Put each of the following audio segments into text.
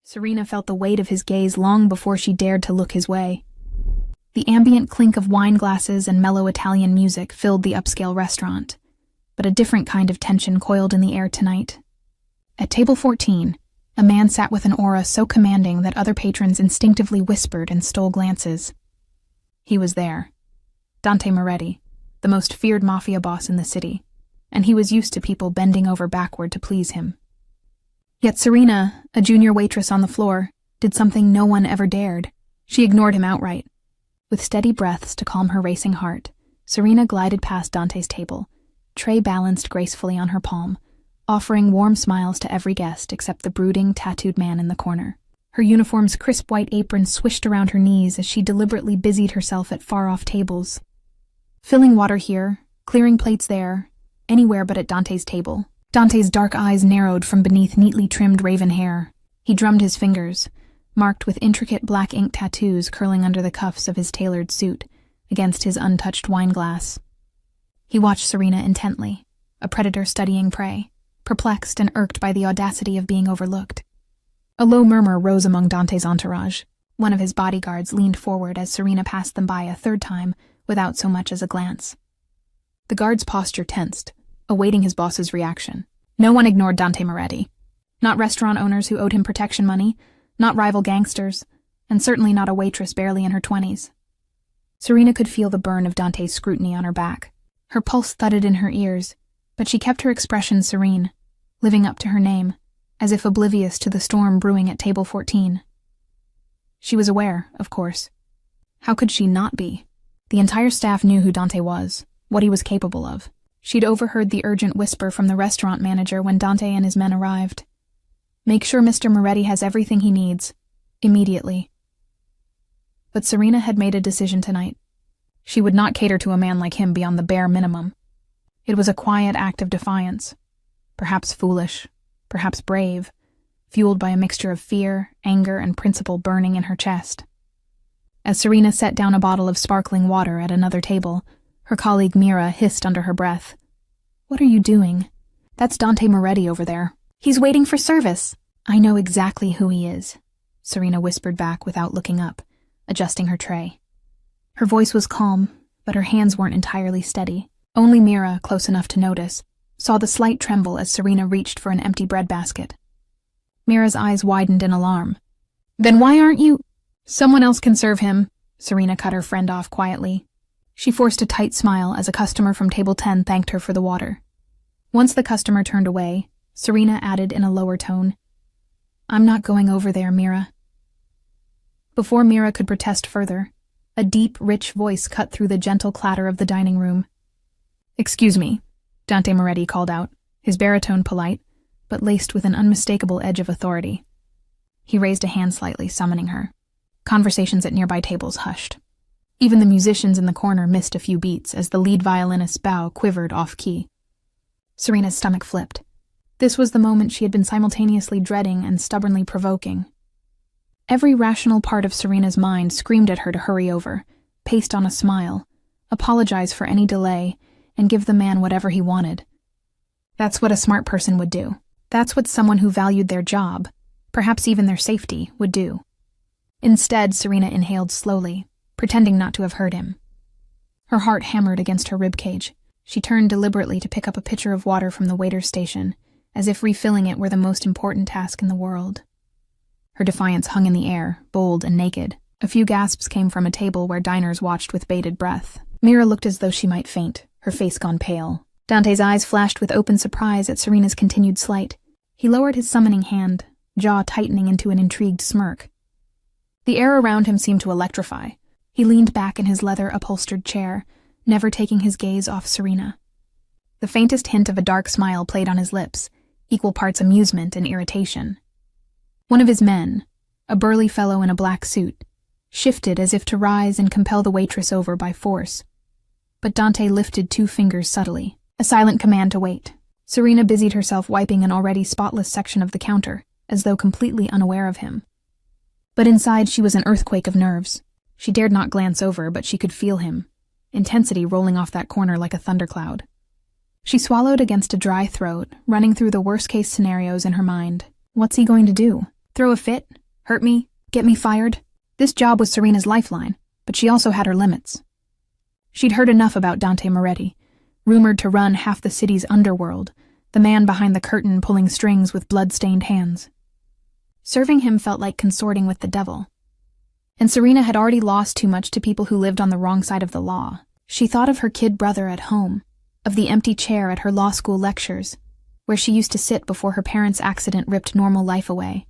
Serena felt the weight of his gaze long before she dared to look his way. The ambient clink of wine glasses and mellow Italian music filled the upscale restaurant, but a different kind of tension coiled in the air tonight. At table 14, a man sat with an aura so commanding that other patrons instinctively whispered and stole glances. He was there. Dante Moretti, the most feared Mafia boss in the city, and he was used to people bending over backward to please him. Yet Serena, a junior waitress on the floor, did something no one ever dared. She ignored him outright. With steady breaths to calm her racing heart, Serena glided past Dante's table, tray balanced gracefully on her palm, offering warm smiles to every guest except the brooding, tattooed man in the corner. Her uniform's crisp white apron swished around her knees as she deliberately busied herself at far-off tables. Filling water here, clearing plates there, anywhere but at Dante's table. Dante's dark eyes narrowed from beneath neatly trimmed raven hair. He drummed his fingers, marked with intricate black ink tattoos curling under the cuffs of his tailored suit, against his untouched wine glass. He watched Serena intently, a predator studying prey, perplexed and irked by the audacity of being overlooked. A low murmur rose among Dante's entourage. One of his bodyguards leaned forward as Serena passed them by a third time, without so much as a glance. The guard's posture tensed, awaiting his boss's reaction. No one ignored Dante Moretti. Not restaurant owners who owed him protection money, not rival gangsters, and certainly not a waitress barely in her 20s. Serena could feel the burn of Dante's scrutiny on her back. Her pulse thudded in her ears, but she kept her expression serene, living up to her name, as if oblivious to the storm brewing at table 14. She was aware, of course. How could she not be? The entire staff knew who Dante was, what he was capable of. She'd overheard the urgent whisper from the restaurant manager when Dante and his men arrived. Make sure Mr. Moretti has everything he needs, immediately. But Serena had made a decision tonight. She would not cater to a man like him beyond the bare minimum. It was a quiet act of defiance, perhaps foolish, perhaps brave, fueled by a mixture of fear, anger, and principle burning in her chest. As Serena set down a bottle of sparkling water at another table, her colleague Mira hissed under her breath. "What are you doing? That's Dante Moretti over there. He's waiting for service." "I know exactly who he is," Serena whispered back without looking up, adjusting her tray. Her voice was calm, but her hands weren't entirely steady. Only Mira, close enough to notice, saw the slight tremble as Serena reached for an empty bread basket. Mira's eyes widened in alarm. "Then why aren't you—" "Someone else can serve him," Serena cut her friend off quietly. She forced a tight smile as a customer from table 10 thanked her for the water. Once the customer turned away, Serena added in a lower tone, "I'm not going over there, Mira." Before Mira could protest further, a deep, rich voice cut through the gentle clatter of the dining room. "Excuse me," Dante Moretti called out, his baritone polite, but laced with an unmistakable edge of authority. He raised a hand slightly, summoning her. Conversations at nearby tables hushed. Even the musicians in the corner missed a few beats as the lead violinist's bow quivered off-key. Serena's stomach flipped. This was the moment she had been simultaneously dreading and stubbornly provoking. Every rational part of Serena's mind screamed at her to hurry over, paste on a smile, apologize for any delay, and give the man whatever he wanted. That's what a smart person would do. That's what someone who valued their job, perhaps even their safety, would do. Instead, Serena inhaled slowly, pretending not to have heard him. Her heart hammered against her ribcage. She turned deliberately to pick up a pitcher of water from the waiter's station, as if refilling it were the most important task in the world. Her defiance hung in the air, bold and naked. A few gasps came from a table where diners watched with bated breath. Mira looked as though she might faint, her face gone pale. Dante's eyes flashed with open surprise at Serena's continued slight. He lowered his summoning hand, jaw tightening into an intrigued smirk. The air around him seemed to electrify. He leaned back in his leather-upholstered chair, never taking his gaze off Serena. The faintest hint of a dark smile played on his lips, equal parts amusement and irritation. One of his men, a burly fellow in a black suit, shifted as if to rise and compel the waitress over by force. But Dante lifted 2 fingers subtly, a silent command to wait. Serena busied herself wiping an already spotless section of the counter, as though completely unaware of him. But inside she was an earthquake of nerves. She dared not glance over, but she could feel him, intensity rolling off that corner like a thundercloud. She swallowed against a dry throat, running through the worst-case scenarios in her mind. What's he going to do? Throw a fit? Hurt me? Get me fired? This job was Serena's lifeline, but she also had her limits. She'd heard enough about Dante Moretti, rumored to run half the city's underworld, the man behind the curtain pulling strings with blood-stained hands. Serving him felt like consorting with the devil. And Serena had already lost too much to people who lived on the wrong side of the law. She thought of her kid brother at home, of the empty chair at her law school lectures, where she used to sit before her parents' accident ripped normal life away.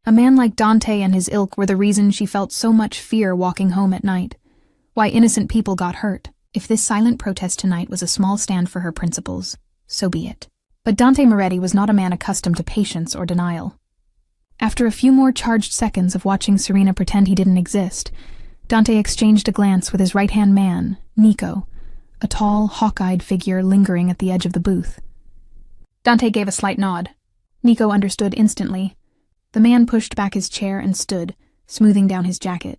A man like Dante and his ilk were the reason she felt so much fear walking home at night, why innocent people got hurt. If this silent protest tonight was a small stand for her principles, so be it. But Dante Moretti was not a man accustomed to patience or denial. After a few more charged seconds of watching Serena pretend he didn't exist, Dante exchanged a glance with his right-hand man, Nico, a tall, hawk-eyed figure lingering at the edge of the booth. Dante gave a slight nod. Nico understood instantly. The man pushed back his chair and stood, smoothing down his jacket.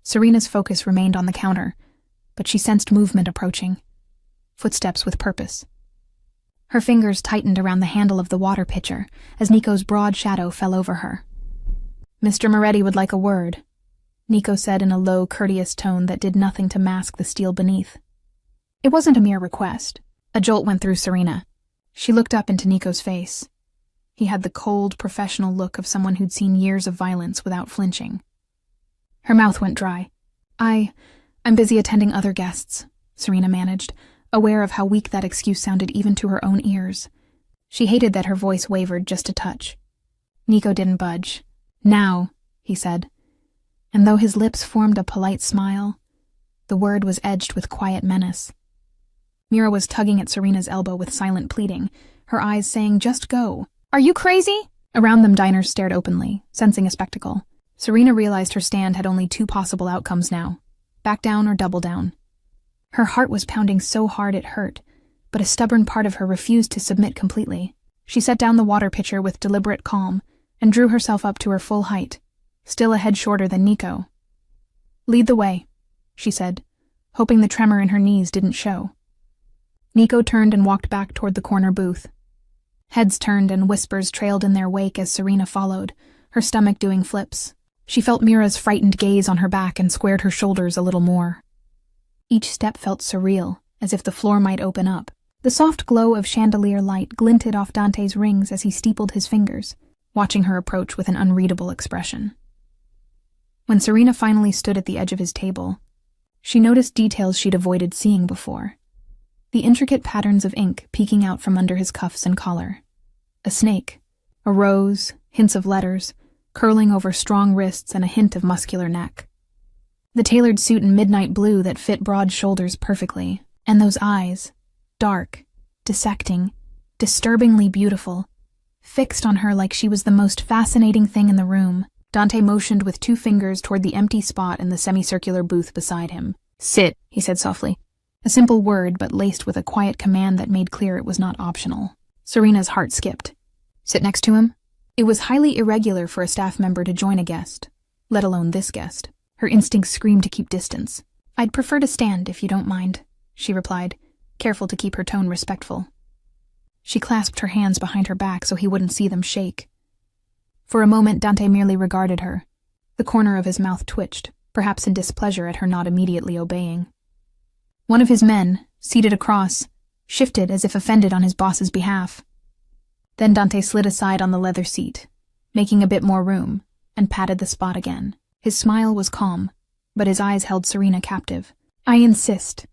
Serena's focus remained on the counter, but she sensed movement approaching. Footsteps with purpose. Her fingers tightened around the handle of the water pitcher as Nico's broad shadow fell over her. "Mr. Moretti would like a word," Nico said in a low, courteous tone that did nothing to mask the steel beneath. It wasn't a mere request. A jolt went through Serena. She looked up into Nico's face. He had the cold, professional look of someone who'd seen years of violence without flinching. Her mouth went dry. I'm busy attending other guests," Serena managed, aware of how weak that excuse sounded even to her own ears. She hated that her voice wavered just a touch. Nico didn't budge. "Now," he said. And though his lips formed a polite smile, the word was edged with quiet menace. Mira was tugging at Serena's elbow with silent pleading, her eyes saying, "Just go." "Are you crazy?" Around them, diners stared openly, sensing a spectacle. Serena realized her stand had only two possible outcomes now: back down or double down. Her heart was pounding so hard it hurt, but a stubborn part of her refused to submit completely. She set down the water pitcher with deliberate calm and drew herself up to her full height, still a head shorter than Nico. "Lead the way," she said, hoping the tremor in her knees didn't show. Nico turned and walked back toward the corner booth. Heads turned and whispers trailed in their wake as Serena followed, her stomach doing flips. She felt Mira's frightened gaze on her back and squared her shoulders a little more. Each step felt surreal, as if the floor might open up. The soft glow of chandelier light glinted off Dante's rings as he steepled his fingers, watching her approach with an unreadable expression. When Serena finally stood at the edge of his table, she noticed details she'd avoided seeing before. The intricate patterns of ink peeking out from under his cuffs and collar. A snake, a rose, hints of letters, curling over strong wrists and a hint of muscular neck. The tailored suit in midnight blue that fit broad shoulders perfectly, and those eyes, dark, dissecting, disturbingly beautiful, fixed on her like she was the most fascinating thing in the room. Dante motioned with 2 fingers toward the empty spot in the semicircular booth beside him. "Sit," he said softly. A simple word, but laced with a quiet command that made clear it was not optional. Serena's heart skipped. Sit next to him? It was highly irregular for a staff member to join a guest, let alone this guest. Her instincts screamed to keep distance. "I'd prefer to stand, if you don't mind," she replied, careful to keep her tone respectful. She clasped her hands behind her back so he wouldn't see them shake. For a moment, Dante merely regarded her. The corner of his mouth twitched, perhaps in displeasure at her not immediately obeying. One of his men, seated across, shifted as if offended on his boss's behalf. Then Dante slid aside on the leather seat, making a bit more room, and patted the spot again. His smile was calm, but his eyes held Serena captive. "I insist."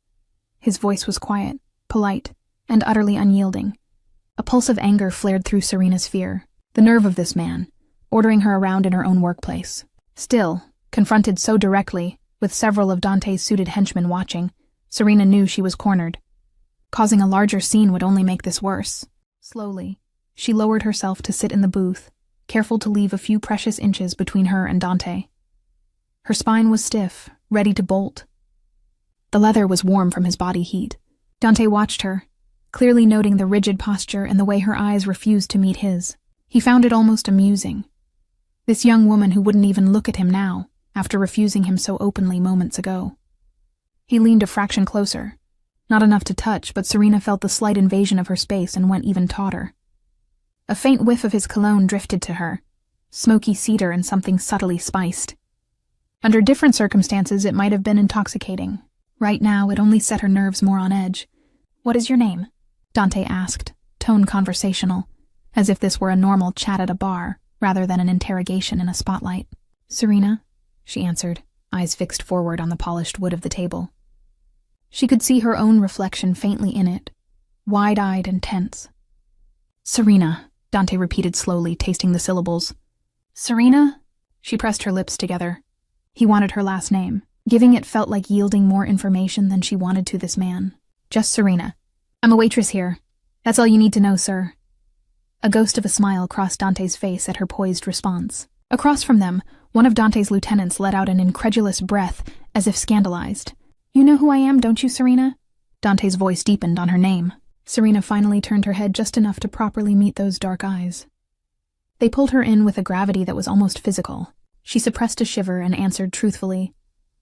His voice was quiet, polite, and utterly unyielding. A pulse of anger flared through Serena's fear. The nerve of this man, ordering her around in her own workplace. Still, confronted so directly, with several of Dante's suited henchmen watching, Serena knew she was cornered. Causing a larger scene would only make this worse. Slowly, she lowered herself to sit in the booth, careful to leave a few precious inches between her and Dante. Her spine was stiff, ready to bolt. The leather was warm from his body heat. Dante watched her, clearly noting the rigid posture and the way her eyes refused to meet his. He found it almost amusing. This young woman who wouldn't even look at him now, after refusing him so openly moments ago. He leaned a fraction closer. Not enough to touch, but Serena felt the slight invasion of her space and went even tauter. A faint whiff of his cologne drifted to her, smoky cedar and something subtly spiced. Under different circumstances, it might have been intoxicating. Right now, it only set her nerves more on edge. "What is your name?" Dante asked, tone conversational, as if this were a normal chat at a bar, rather than an interrogation in a spotlight. "Serena," she answered, eyes fixed forward on the polished wood of the table. She could see her own reflection faintly in it, wide-eyed and tense. "Serena," Dante repeated slowly, tasting the syllables. "Serena?" She pressed her lips together. He wanted her last name. Giving it felt like yielding more information than she wanted to this man. "Just Serena. I'm a waitress here. That's all you need to know, sir." A ghost of a smile crossed Dante's face at her poised response. Across from them, one of Dante's lieutenants let out an incredulous breath, as if scandalized. "You know who I am, don't you, Serena?" Dante's voice deepened on her name. Serena finally turned her head just enough to properly meet those dark eyes. They pulled her in with a gravity that was almost physical. She suppressed a shiver and answered truthfully,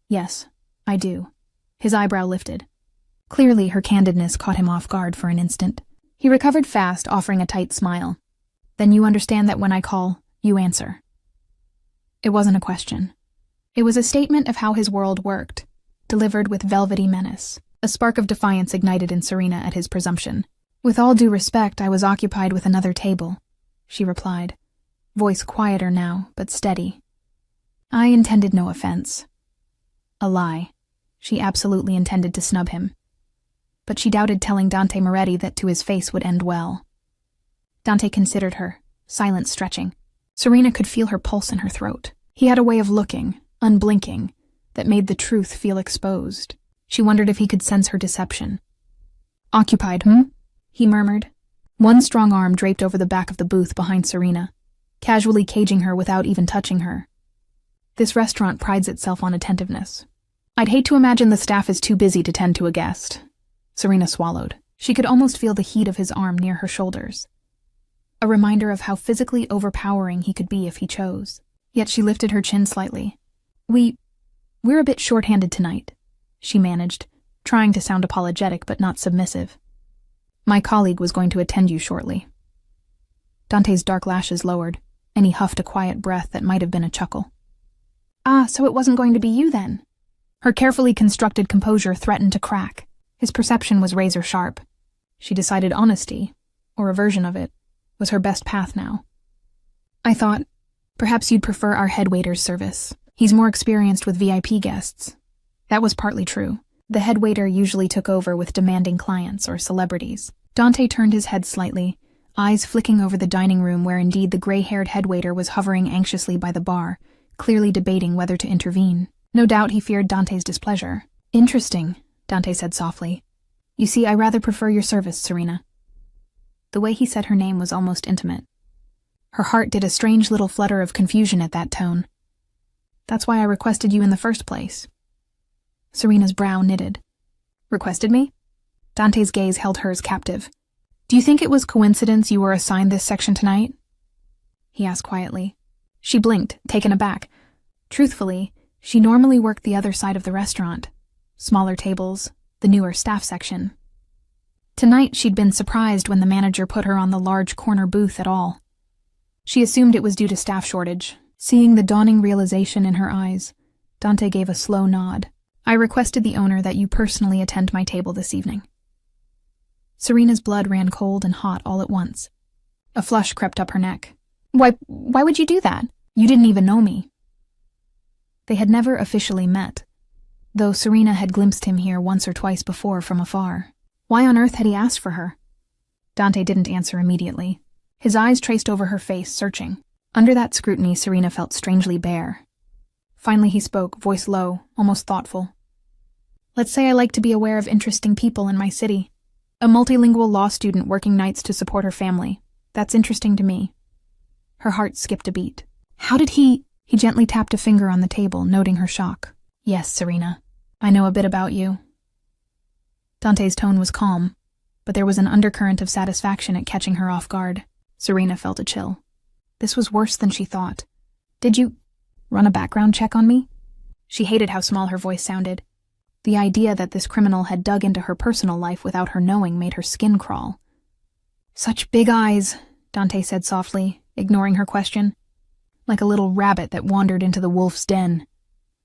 "Yes, I do." His eyebrow lifted. Clearly, her candidness caught him off guard for an instant. He recovered fast, offering a tight smile. "Then you understand that when I call, you answer." It wasn't a question. It was a statement of how his world worked, delivered with velvety menace. A spark of defiance ignited in Serena at his presumption. "With all due respect, I was occupied with another table," she replied, voice quieter now, but steady. "I intended no offense." A lie. She absolutely intended to snub him. But she doubted telling Dante Moretti that to his face would end well. Dante considered her, silence stretching. Serena could feel her pulse in her throat. He had a way of looking, unblinking, that made the truth feel exposed. She wondered if he could sense her deception. "Occupied, he murmured. One strong arm draped over the back of the booth behind Serena, casually caging her without even touching her. This restaurant prides itself on attentiveness. I'd hate to imagine the staff is too busy to tend to a guest." Serena swallowed. She could almost feel the heat of his arm near her shoulders. A reminder of how physically overpowering he could be if he chose. Yet she lifted her chin slightly. We're a bit short-handed tonight," she managed, trying to sound apologetic but not submissive. "My colleague was going to attend you shortly." Dante's dark lashes lowered, and he huffed a quiet breath that might have been a chuckle. "Ah, so it wasn't going to be you then?" Her carefully constructed composure threatened to crack. His perception was razor-sharp. She decided honesty, or a version of it, was her best path now. "I thought, perhaps you'd prefer our head waiter's service. He's more experienced with VIP guests." That was partly true. The head waiter usually took over with demanding clients or celebrities. Dante turned his head slightly, eyes flicking over the dining room where indeed the gray-haired head waiter was hovering anxiously by the bar, clearly debating whether to intervene. No doubt he feared Dante's displeasure. "Interesting," Dante said softly. "You see, I rather prefer your service, Serena." The way he said her name was almost intimate. Her heart did a strange little flutter of confusion at that tone. "That's why I requested you in the first place." Serena's brow knitted. "Requested me?" Dante's gaze held hers captive. "Do you think it was coincidence you were assigned this section tonight?" he asked quietly. She blinked, taken aback. Truthfully, she normally worked the other side of the restaurant. Smaller tables, the newer staff section. Tonight she'd been surprised when the manager put her on the large corner booth at all. She assumed it was due to staff shortage. Seeing the dawning realization in her eyes, Dante gave a slow nod. "I requested the owner that you personally attend my table this evening." Serena's blood ran cold and hot all at once. A flush crept up her neck. Why would you do that? You didn't even know me." They had never officially met, though Serena had glimpsed him here once or twice before from afar. Why on earth had he asked for her? Dante didn't answer immediately. His eyes traced over her face, searching. Under that scrutiny, Serena felt strangely bare. Finally he spoke, voice low, almost thoughtful. "Let's say I like to be aware of interesting people in my city. A multilingual law student working nights to support her family. That's interesting to me." Her heart skipped a beat. "How did he—" He gently tapped a finger on the table, noting her shock. "Yes, Serena. I know a bit about you." Dante's tone was calm, but there was an undercurrent of satisfaction at catching her off guard. Serena felt a chill. This was worse than she thought. "Did you run a background check on me?" She hated how small her voice sounded. The idea that this criminal had dug into her personal life without her knowing made her skin crawl. "Such big eyes," Dante said softly, ignoring her question. like a little rabbit that wandered into the wolf's den.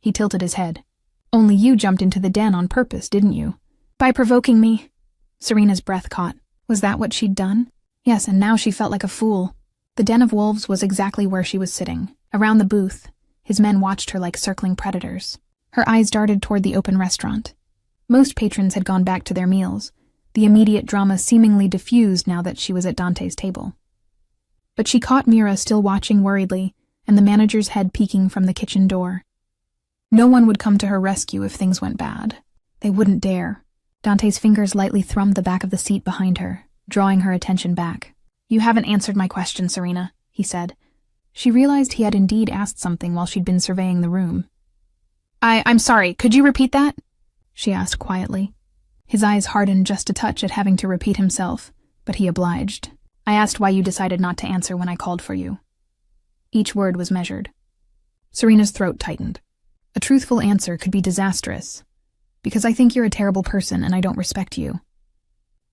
He tilted his head. Only you jumped into the den on purpose, didn't you? By provoking me. Serena's breath caught. Was that what she'd done? Yes, and now she felt like a fool. The den of wolves was exactly where she was sitting. Around the booth, his men watched her like circling predators. Her eyes darted toward the open restaurant. Most patrons had gone back to their meals, the immediate drama seemingly diffused now that she was at Dante's table. But she caught Mira still watching worriedly, and the manager's head peeking from the kitchen door. No one would come to her rescue if things went bad. They wouldn't dare. Dante's fingers lightly thrummed the back of the seat behind her, drawing her attention back. You haven't answered my question, Serena, he said. She realized he had indeed asked something while she'd been surveying the room. I'm sorry, could you repeat that? She asked quietly. His eyes hardened just a touch at having to repeat himself, but he obliged. I asked why you decided not to answer when I called for you. Each word was measured. Serena's throat tightened. A truthful answer could be disastrous. Because I think you're a terrible person and I don't respect you.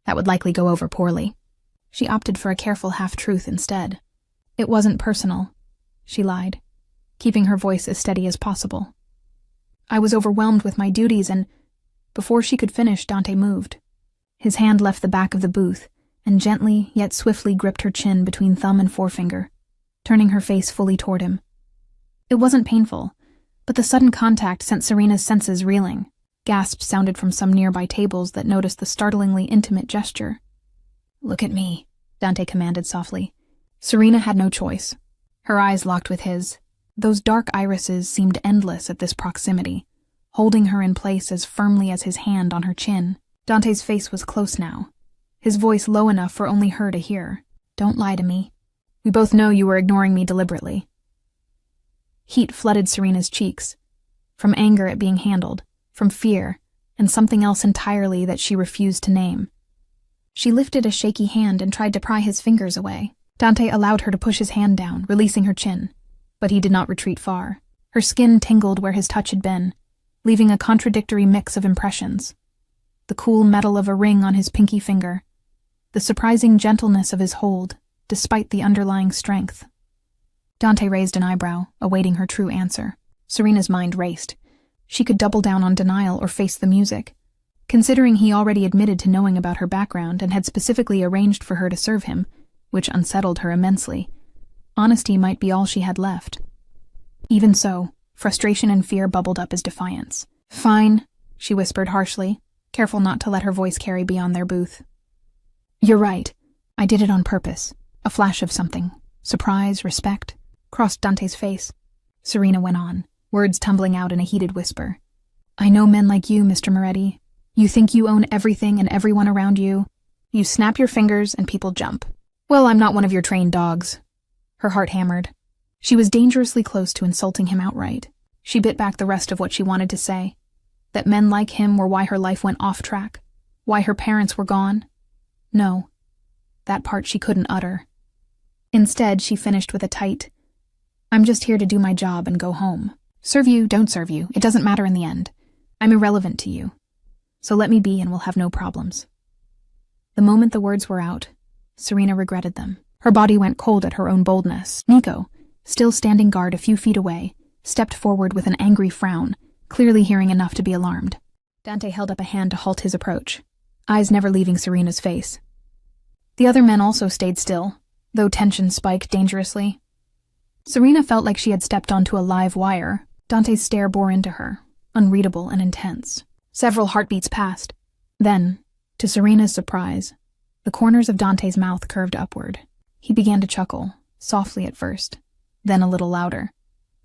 That would likely go over poorly. She opted for a careful half-truth instead. It wasn't personal, she lied, keeping her voice as steady as possible. I was overwhelmed with my duties and... Before she could finish, Dante moved. His hand left the back of the booth and gently yet swiftly gripped her chin between thumb and forefinger, turning her face fully toward him. It wasn't painful, but the sudden contact sent Serena's senses reeling. Gasps sounded from some nearby tables that noticed the startlingly intimate gesture. Look at me, Dante commanded softly. Serena had no choice. Her eyes locked with his. Those dark irises seemed endless at this proximity, holding her in place as firmly as his hand on her chin. Dante's face was close now, his voice low enough for only her to hear. Don't lie to me. We both know you were ignoring me deliberately. Heat flooded Serena's cheeks, from anger at being handled, from fear, and something else entirely that she refused to name. She lifted a shaky hand and tried to pry his fingers away. Dante allowed her to push his hand down, releasing her chin, but he did not retreat far. Her skin tingled where his touch had been, leaving a contradictory mix of impressions. The cool metal of a ring on his pinky finger, the surprising gentleness of his hold, despite the underlying strength. Dante raised an eyebrow, awaiting her true answer. Serena's mind raced. She could double down on denial or face the music. Considering he already admitted to knowing about her background and had specifically arranged for her to serve him, which unsettled her immensely, honesty might be all she had left. Even so, frustration and fear bubbled up as defiance. Fine, she whispered harshly, careful not to let her voice carry beyond their booth. You're right. I did it on purpose. A flash of something. Surprise, respect, crossed Dante's face. Serena went on, words tumbling out in a heated whisper. I know men like you, Mr. Moretti. You think you own everything and everyone around you. You snap your fingers and people jump. Well, I'm not one of your trained dogs. Her heart hammered. She was dangerously close to insulting him outright. She bit back the rest of what she wanted to say. That men like him were why her life went off track. Why her parents were gone. No. That part she couldn't utter. Instead, she finished with a tight, I'm just here to do my job and go home. Serve you, don't serve you, it doesn't matter in the end. I'm irrelevant to you. So let me be and we'll have no problems. The moment the words were out, Serena regretted them. Her body went cold at her own boldness. Nico, still standing guard a few feet away, stepped forward with an angry frown, clearly hearing enough to be alarmed. Dante held up a hand to halt his approach, eyes never leaving Serena's face. The other men also stayed still, though tension spiked dangerously. Serena felt like she had stepped onto a live wire. Dante's stare bore into her, unreadable and intense. Several heartbeats passed. Then, to Serena's surprise, the corners of Dante's mouth curved upward. He began to chuckle, softly at first, then a little louder.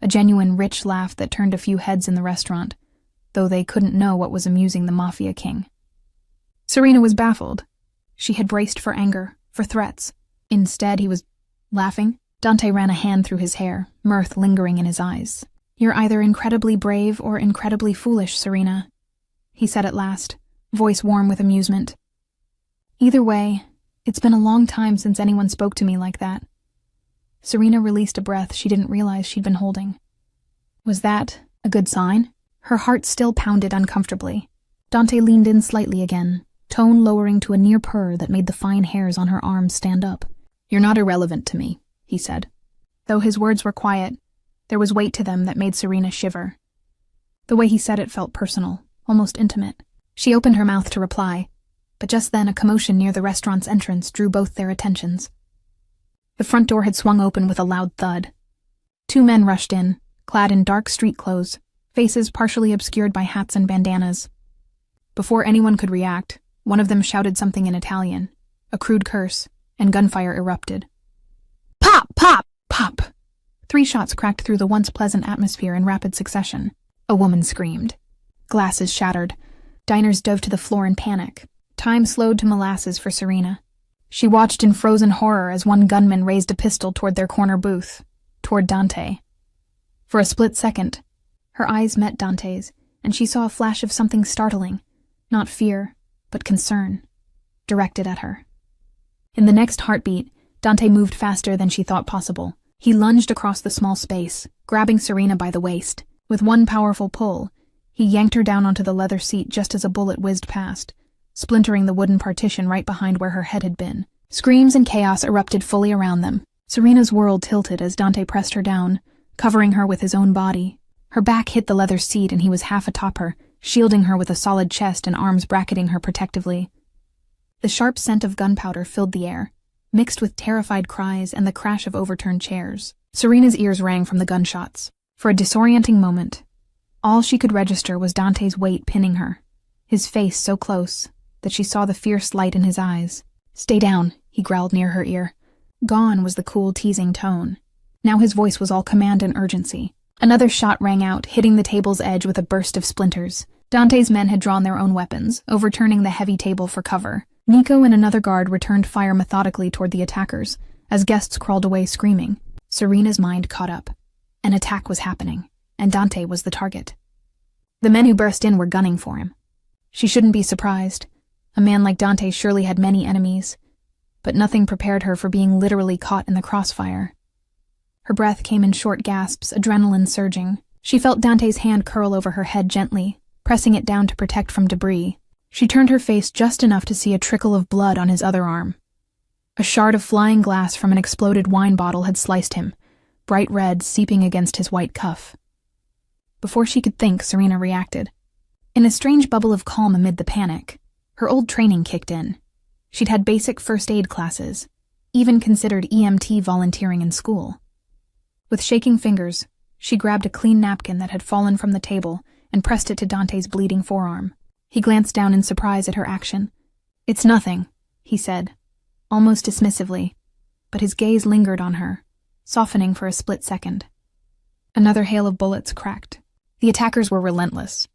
A genuine, rich laugh that turned a few heads in the restaurant, though they couldn't know what was amusing the Mafia king. Serena was baffled. She had braced for anger, for threats. Instead, he was laughing. Dante ran a hand through his hair, mirth lingering in his eyes. You're either incredibly brave or incredibly foolish, Serena, he said at last, voice warm with amusement. Either way, it's been a long time since anyone spoke to me like that. Serena released a breath she didn't realize she'd been holding. Was that a good sign? Her heart still pounded uncomfortably. Dante leaned in slightly again, tone lowering to a near purr that made the fine hairs on her arms stand up. You're not irrelevant to me, he said. Though his words were quiet, there was weight to them that made Serena shiver. The way he said it felt personal, almost intimate. She opened her mouth to reply, but just then a commotion near the restaurant's entrance drew both their attentions. The front door had swung open with a loud thud. 2 men rushed in, clad in dark street clothes, faces partially obscured by hats and bandanas. Before anyone could react, one of them shouted something in Italian, a crude curse, and gunfire erupted. Pop! Pop! Pop! 3 shots cracked through the once pleasant atmosphere in rapid succession. A woman screamed. Glasses shattered. Diners dove to the floor in panic. Time slowed to molasses for Serena. She watched in frozen horror as one gunman raised a pistol toward their corner booth, toward Dante. For a split second, her eyes met Dante's, and she saw a flash of something startling, not fear, but concern, directed at her. In the next heartbeat, Dante moved faster than she thought possible. He lunged across the small space, grabbing Serena by the waist. With one powerful pull, he yanked her down onto the leather seat just as a bullet whizzed past, splintering the wooden partition right behind where her head had been. Screams and chaos erupted fully around them. Serena's world tilted as Dante pressed her down, covering her with his own body. Her back hit the leather seat and he was half atop her, shielding her with a solid chest and arms bracketing her protectively. The sharp scent of gunpowder filled the air, mixed with terrified cries and the crash of overturned chairs. Serena's ears rang from the gunshots. For a disorienting moment, all she could register was Dante's weight pinning her, his face so close that she saw the fierce light in his eyes. "Stay down," he growled near her ear. Gone was the cool, teasing tone. Now his voice was all command and urgency. Another shot rang out, hitting the table's edge with a burst of splinters. Dante's men had drawn their own weapons, overturning the heavy table for cover. Nico and another guard returned fire methodically toward the attackers, as guests crawled away screaming. Serena's mind caught up. An attack was happening, and Dante was the target. The men who burst in were gunning for him. She shouldn't be surprised. A man like Dante surely had many enemies, but nothing prepared her for being literally caught in the crossfire. Her breath came in short gasps, adrenaline surging. She felt Dante's hand curl over her head gently, pressing it down to protect from debris. She turned her face just enough to see a trickle of blood on his other arm. A shard of flying glass from an exploded wine bottle had sliced him, bright red seeping against his white cuff. Before she could think, Serena reacted. In a strange bubble of calm amid the panic, her old training kicked in. She'd had basic first aid classes, even considered EMT volunteering in school. With shaking fingers, she grabbed a clean napkin that had fallen from the table and pressed it to Dante's bleeding forearm. He glanced down in surprise at her action. "It's nothing," he said, almost dismissively, but his gaze lingered on her, softening for a split second. Another hail of bullets cracked. The attackers were relentless.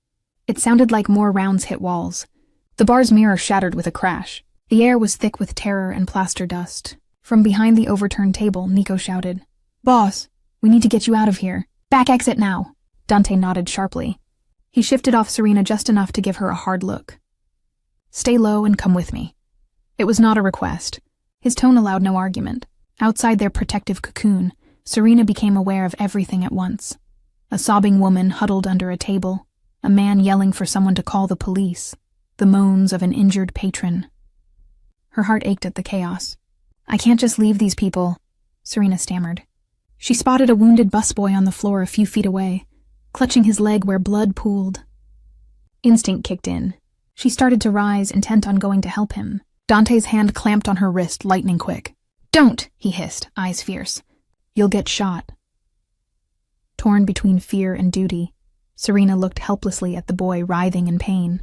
It sounded like more rounds hit walls. The bar's mirror shattered with a crash. The air was thick with terror and plaster dust. From behind the overturned table, Nico shouted, "Boss, we need to get you out of here. Back exit now." Dante nodded sharply. He shifted off Serena just enough to give her a hard look. "Stay low and come with me." It was not a request. His tone allowed no argument. Outside their protective cocoon, Serena became aware of everything at once. A sobbing woman huddled under a table, a man yelling for someone to call the police, the moans of an injured patron. Her heart ached at the chaos. "I can't just leave these people," Serena stammered. She spotted a wounded busboy on the floor a few feet away, clutching his leg where blood pooled. Instinct kicked in. She started to rise, intent on going to help him. Dante's hand clamped on her wrist, lightning quick. "Don't!" he hissed, eyes fierce. "You'll get shot." Torn between fear and duty, Serena looked helplessly at the boy writhing in pain.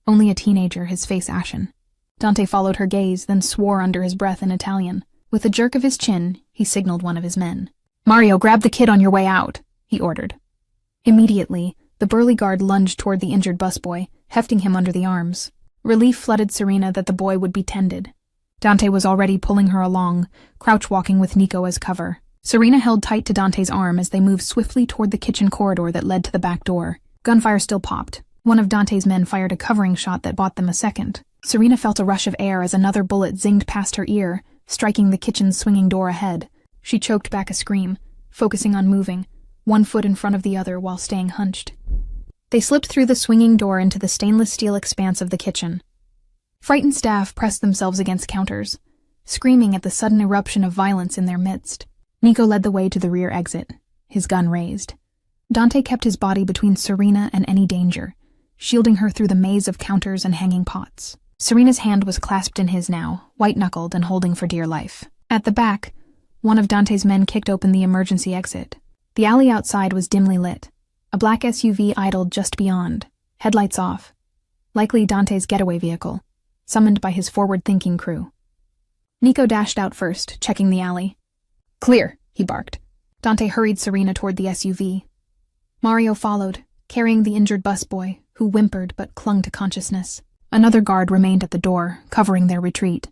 Only a teenager, his face ashen. Dante followed her gaze, then swore under his breath in Italian. With a jerk of his chin, he signaled one of his men. "Mario, grab the kid on your way out," he ordered. Immediately, the burly guard lunged toward the injured busboy, hefting him under the arms. Relief flooded Serena that the boy would be tended. Dante was already pulling her along, crouch-walking with Nico as cover. Serena held tight to Dante's arm as they moved swiftly toward the kitchen corridor that led to the back door. Gunfire still popped. One of Dante's men fired a covering shot that bought them a second. Serena felt a rush of air as another bullet zinged past her ear, striking the kitchen's swinging door ahead. She choked back a scream, focusing on moving, one foot in front of the other while staying hunched. They slipped through the swinging door into the stainless steel expanse of the kitchen. Frightened staff pressed themselves against counters, screaming at the sudden eruption of violence in their midst. Nico led the way to the rear exit, his gun raised. Dante kept his body between Serena and any danger, shielding her through the maze of counters and hanging pots. Serena's hand was clasped in his now, white-knuckled and holding for dear life. At the back, one of Dante's men kicked open the emergency exit. The alley outside was dimly lit. A black SUV idled just beyond, headlights off. Likely Dante's getaway vehicle, summoned by his forward-thinking crew. Nico dashed out first, checking the alley. "Clear," he barked. Dante hurried Serena toward the SUV. Mario followed, carrying the injured busboy, who whimpered but clung to consciousness. Another guard remained at the door, covering their retreat.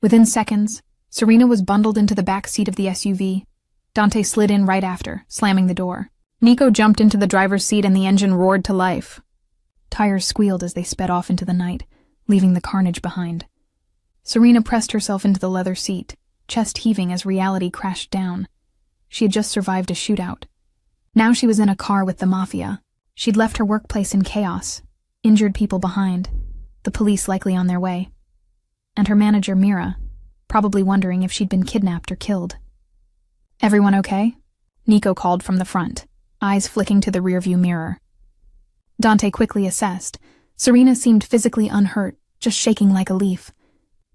Within seconds, Serena was bundled into the back seat of the SUV. Dante slid in right after, slamming the door. Nico jumped into the driver's seat and the engine roared to life. Tires squealed as they sped off into the night, leaving the carnage behind. Serena pressed herself into the leather seat, chest heaving as reality crashed down. She had just survived a shootout. Now she was in a car with the Mafia. She'd left her workplace in chaos, injured people behind, the police likely on their way. And her manager, Mira, probably wondering if she'd been kidnapped or killed. "Everyone okay?" Nico called from the front, eyes flicking to the rearview mirror. Dante quickly assessed. Serena seemed physically unhurt, just shaking like a leaf.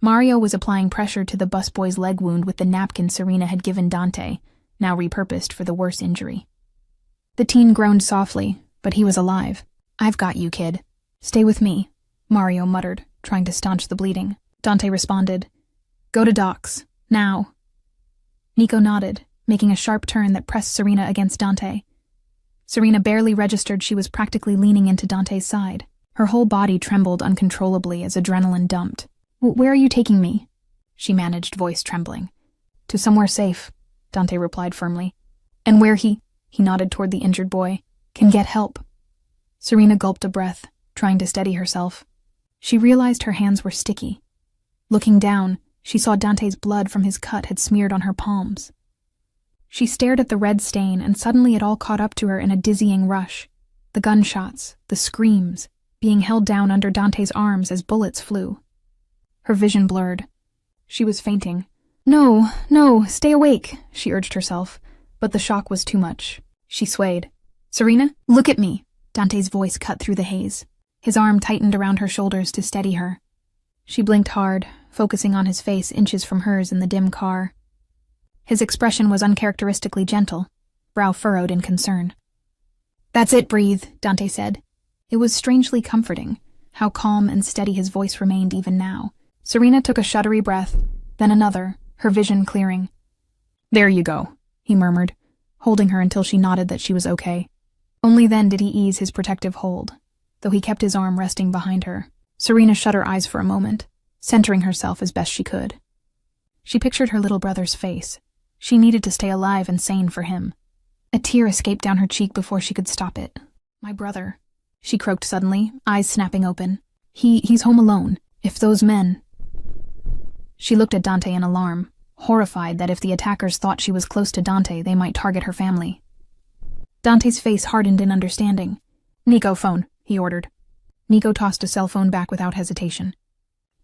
Mario was applying pressure to the busboy's leg wound with the napkin Serena had given Dante, now repurposed for the worse injury. The teen groaned softly, but he was alive. "I've got you, kid. Stay with me," Mario muttered, trying to staunch the bleeding. Dante responded, "Go to docks, now." Nico nodded, making a sharp turn that pressed Serena against Dante. Serena barely registered she was practically leaning into Dante's side. Her whole body trembled uncontrollably as adrenaline dumped. "Where are you taking me?" she managed, voice trembling. "To somewhere safe," Dante replied firmly. "And where he nodded toward the injured boy, "can get help." Serena gulped a breath, trying to steady herself. She realized her hands were sticky. Looking down, she saw Dante's blood from his cut had smeared on her palms. She stared at the red stain, and suddenly it all caught up to her in a dizzying rush. The gunshots, the screams, being held down under Dante's arms as bullets flew. Her vision blurred. She was fainting. No, stay awake," she urged herself, but the shock was too much. She swayed. "Serena, look at me," Dante's voice cut through the haze. His arm tightened around her shoulders to steady her. She blinked hard, focusing on his face inches from hers in the dim car. His expression was uncharacteristically gentle, brow furrowed in concern. "That's it, breathe," Dante said. It was strangely comforting, how calm and steady his voice remained even now. Serena took a shuddery breath, then another, her vision clearing. "There you go," he murmured, holding her until she nodded that she was okay. Only then did he ease his protective hold, though he kept his arm resting behind her. Serena shut her eyes for a moment, centering herself as best she could. She pictured her little brother's face. She needed to stay alive and sane for him. A tear escaped down her cheek before she could stop it. "My brother," she croaked suddenly, eyes snapping open. He's home alone. If those men..." She looked at Dante in alarm, horrified that if the attackers thought she was close to Dante, they might target her family. Dante's face hardened in understanding. "Nico, phone," he ordered. Nico tossed a cell phone back without hesitation.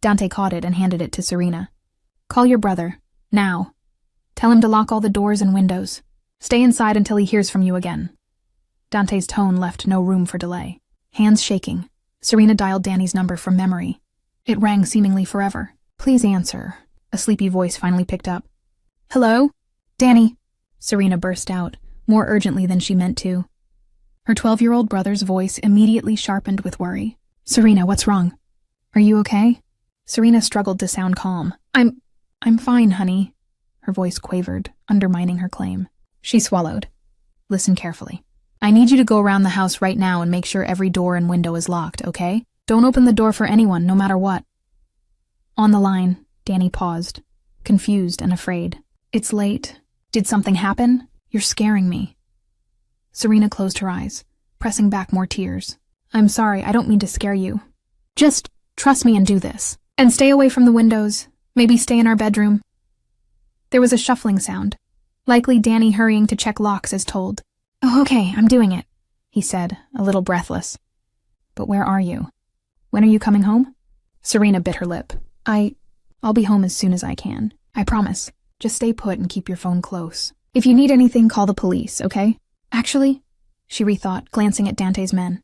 Dante caught it and handed it to Serena. "Call your brother, now. Tell him to lock all the doors and windows. Stay inside until he hears from you again." Dante's tone left no room for delay. Hands shaking, Serena dialed Danny's number from memory. It rang seemingly forever. "Please answer," a sleepy voice finally picked up. "Hello? Danny," Serena burst out, more urgently than she meant to. Her 12-year-old brother's voice immediately sharpened with worry. "Serena, what's wrong? Are you okay?" Serena struggled to sound calm. I'm fine, honey." Her voice quavered, undermining her claim. She swallowed. "Listen carefully. I need you to go around the house right now and make sure every door and window is locked, okay? Don't open the door for anyone, no matter what." On the line, Danny paused, confused and afraid. "It's late. Did something happen? You're scaring me." Serena closed her eyes, pressing back more tears. "I'm sorry, I don't mean to scare you. Just trust me and do this. And stay away from the windows. Maybe stay in our bedroom." There was a shuffling sound, likely Danny hurrying to check locks as told. "Oh, okay, I'm doing it," he said, a little breathless. "But where are you? When are you coming home?" Serena bit her lip. I'll be home as soon as I can. I promise. Just stay put and keep your phone close. If you need anything, call the police, okay? Actually, she rethought, glancing at Dante's men.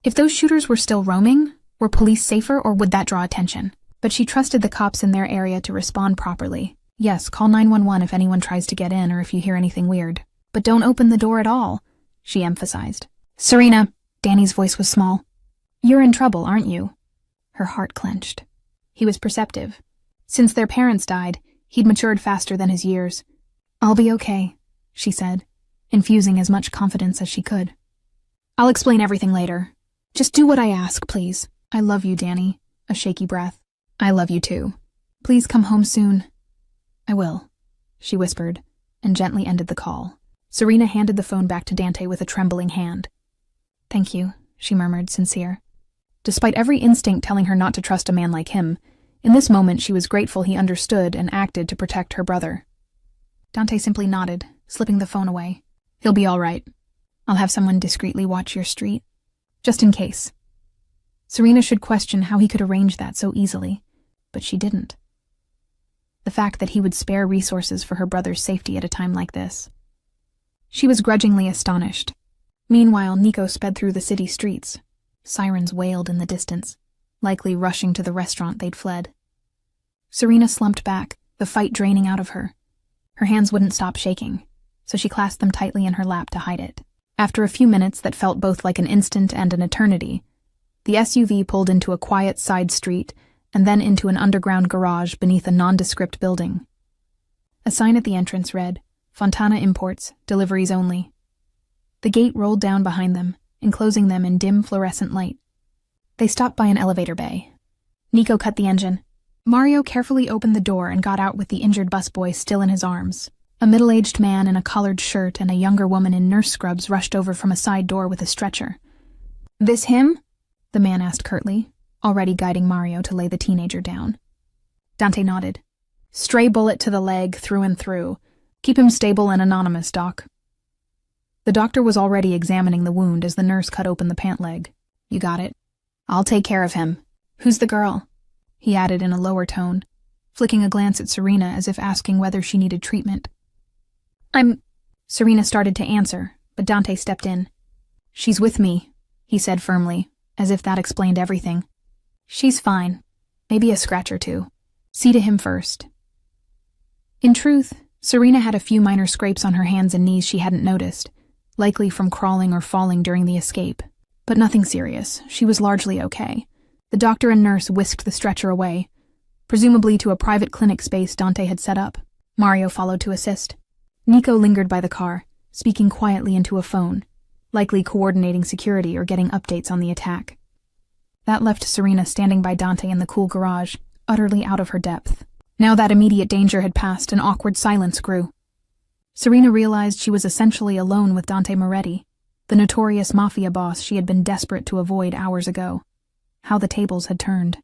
If those shooters were still roaming, were police safer or would that draw attention? But she trusted the cops in their area to respond properly. Yes, call 911 if anyone tries to get in or if you hear anything weird. But don't open the door at all, she emphasized. Serena, Danny's voice was small. You're in trouble, aren't you? Her heart clenched. He was perceptive. Since their parents died, he'd matured faster than his years. I'll be okay, she said, infusing as much confidence as she could. I'll explain everything later. Just do what I ask, please. I love you, Danny. A shaky breath. I love you too. Please come home soon. I will, she whispered, and gently ended the call. Serena handed the phone back to Dante with a trembling hand. Thank you, she murmured, sincere. Despite every instinct telling her not to trust a man like him, in this moment she was grateful he understood and acted to protect her brother. Dante simply nodded, slipping the phone away. He'll be all right. I'll have someone discreetly watch your street. Just in case. Serena should question how he could arrange that so easily, but she didn't. The fact that he would spare resources for her brother's safety at a time like this. She was grudgingly astonished. Meanwhile, Nico sped through the city streets. Sirens wailed in the distance, likely rushing to the restaurant they'd fled. Serena slumped back, the fight draining out of her. Her hands wouldn't stop shaking, so she clasped them tightly in her lap to hide it. After a few minutes that felt both like an instant and an eternity, the SUV pulled into a quiet side street and then into an underground garage beneath a nondescript building. A sign at the entrance read, Fontana Imports, deliveries only. The gate rolled down behind them, enclosing them in dim fluorescent light. They stopped by an elevator bay. Nico cut the engine. Mario carefully opened the door and got out with the injured busboy still in his arms. A middle-aged man in a collared shirt and a younger woman in nurse scrubs rushed over from a side door with a stretcher. This him? The man asked curtly, already guiding Mario to lay the teenager down. Dante nodded. Stray bullet to the leg, through and through. Keep him stable and anonymous, Doc. The doctor was already examining the wound as the nurse cut open the pant leg. You got it. I'll take care of him. Who's the girl? He added in a lower tone, flicking a glance at Serena as if asking whether she needed treatment. Serena started to answer, but Dante stepped in. She's with me, he said firmly, as if that explained everything. She's fine. Maybe a scratch or two. See to him first. In truth, Serena had a few minor scrapes on her hands and knees she hadn't noticed, likely from crawling or falling during the escape. But nothing serious. She was largely okay. The doctor and nurse whisked the stretcher away, presumably to a private clinic space Dante had set up. Mario followed to assist. Nico lingered by the car, speaking quietly into a phone, likely coordinating security or getting updates on the attack. That left Serena standing by Dante in the cool garage, utterly out of her depth. Now that immediate danger had passed, an awkward silence grew. Serena realized she was essentially alone with Dante Moretti, the notorious Mafia boss she had been desperate to avoid hours ago. How the tables had turned.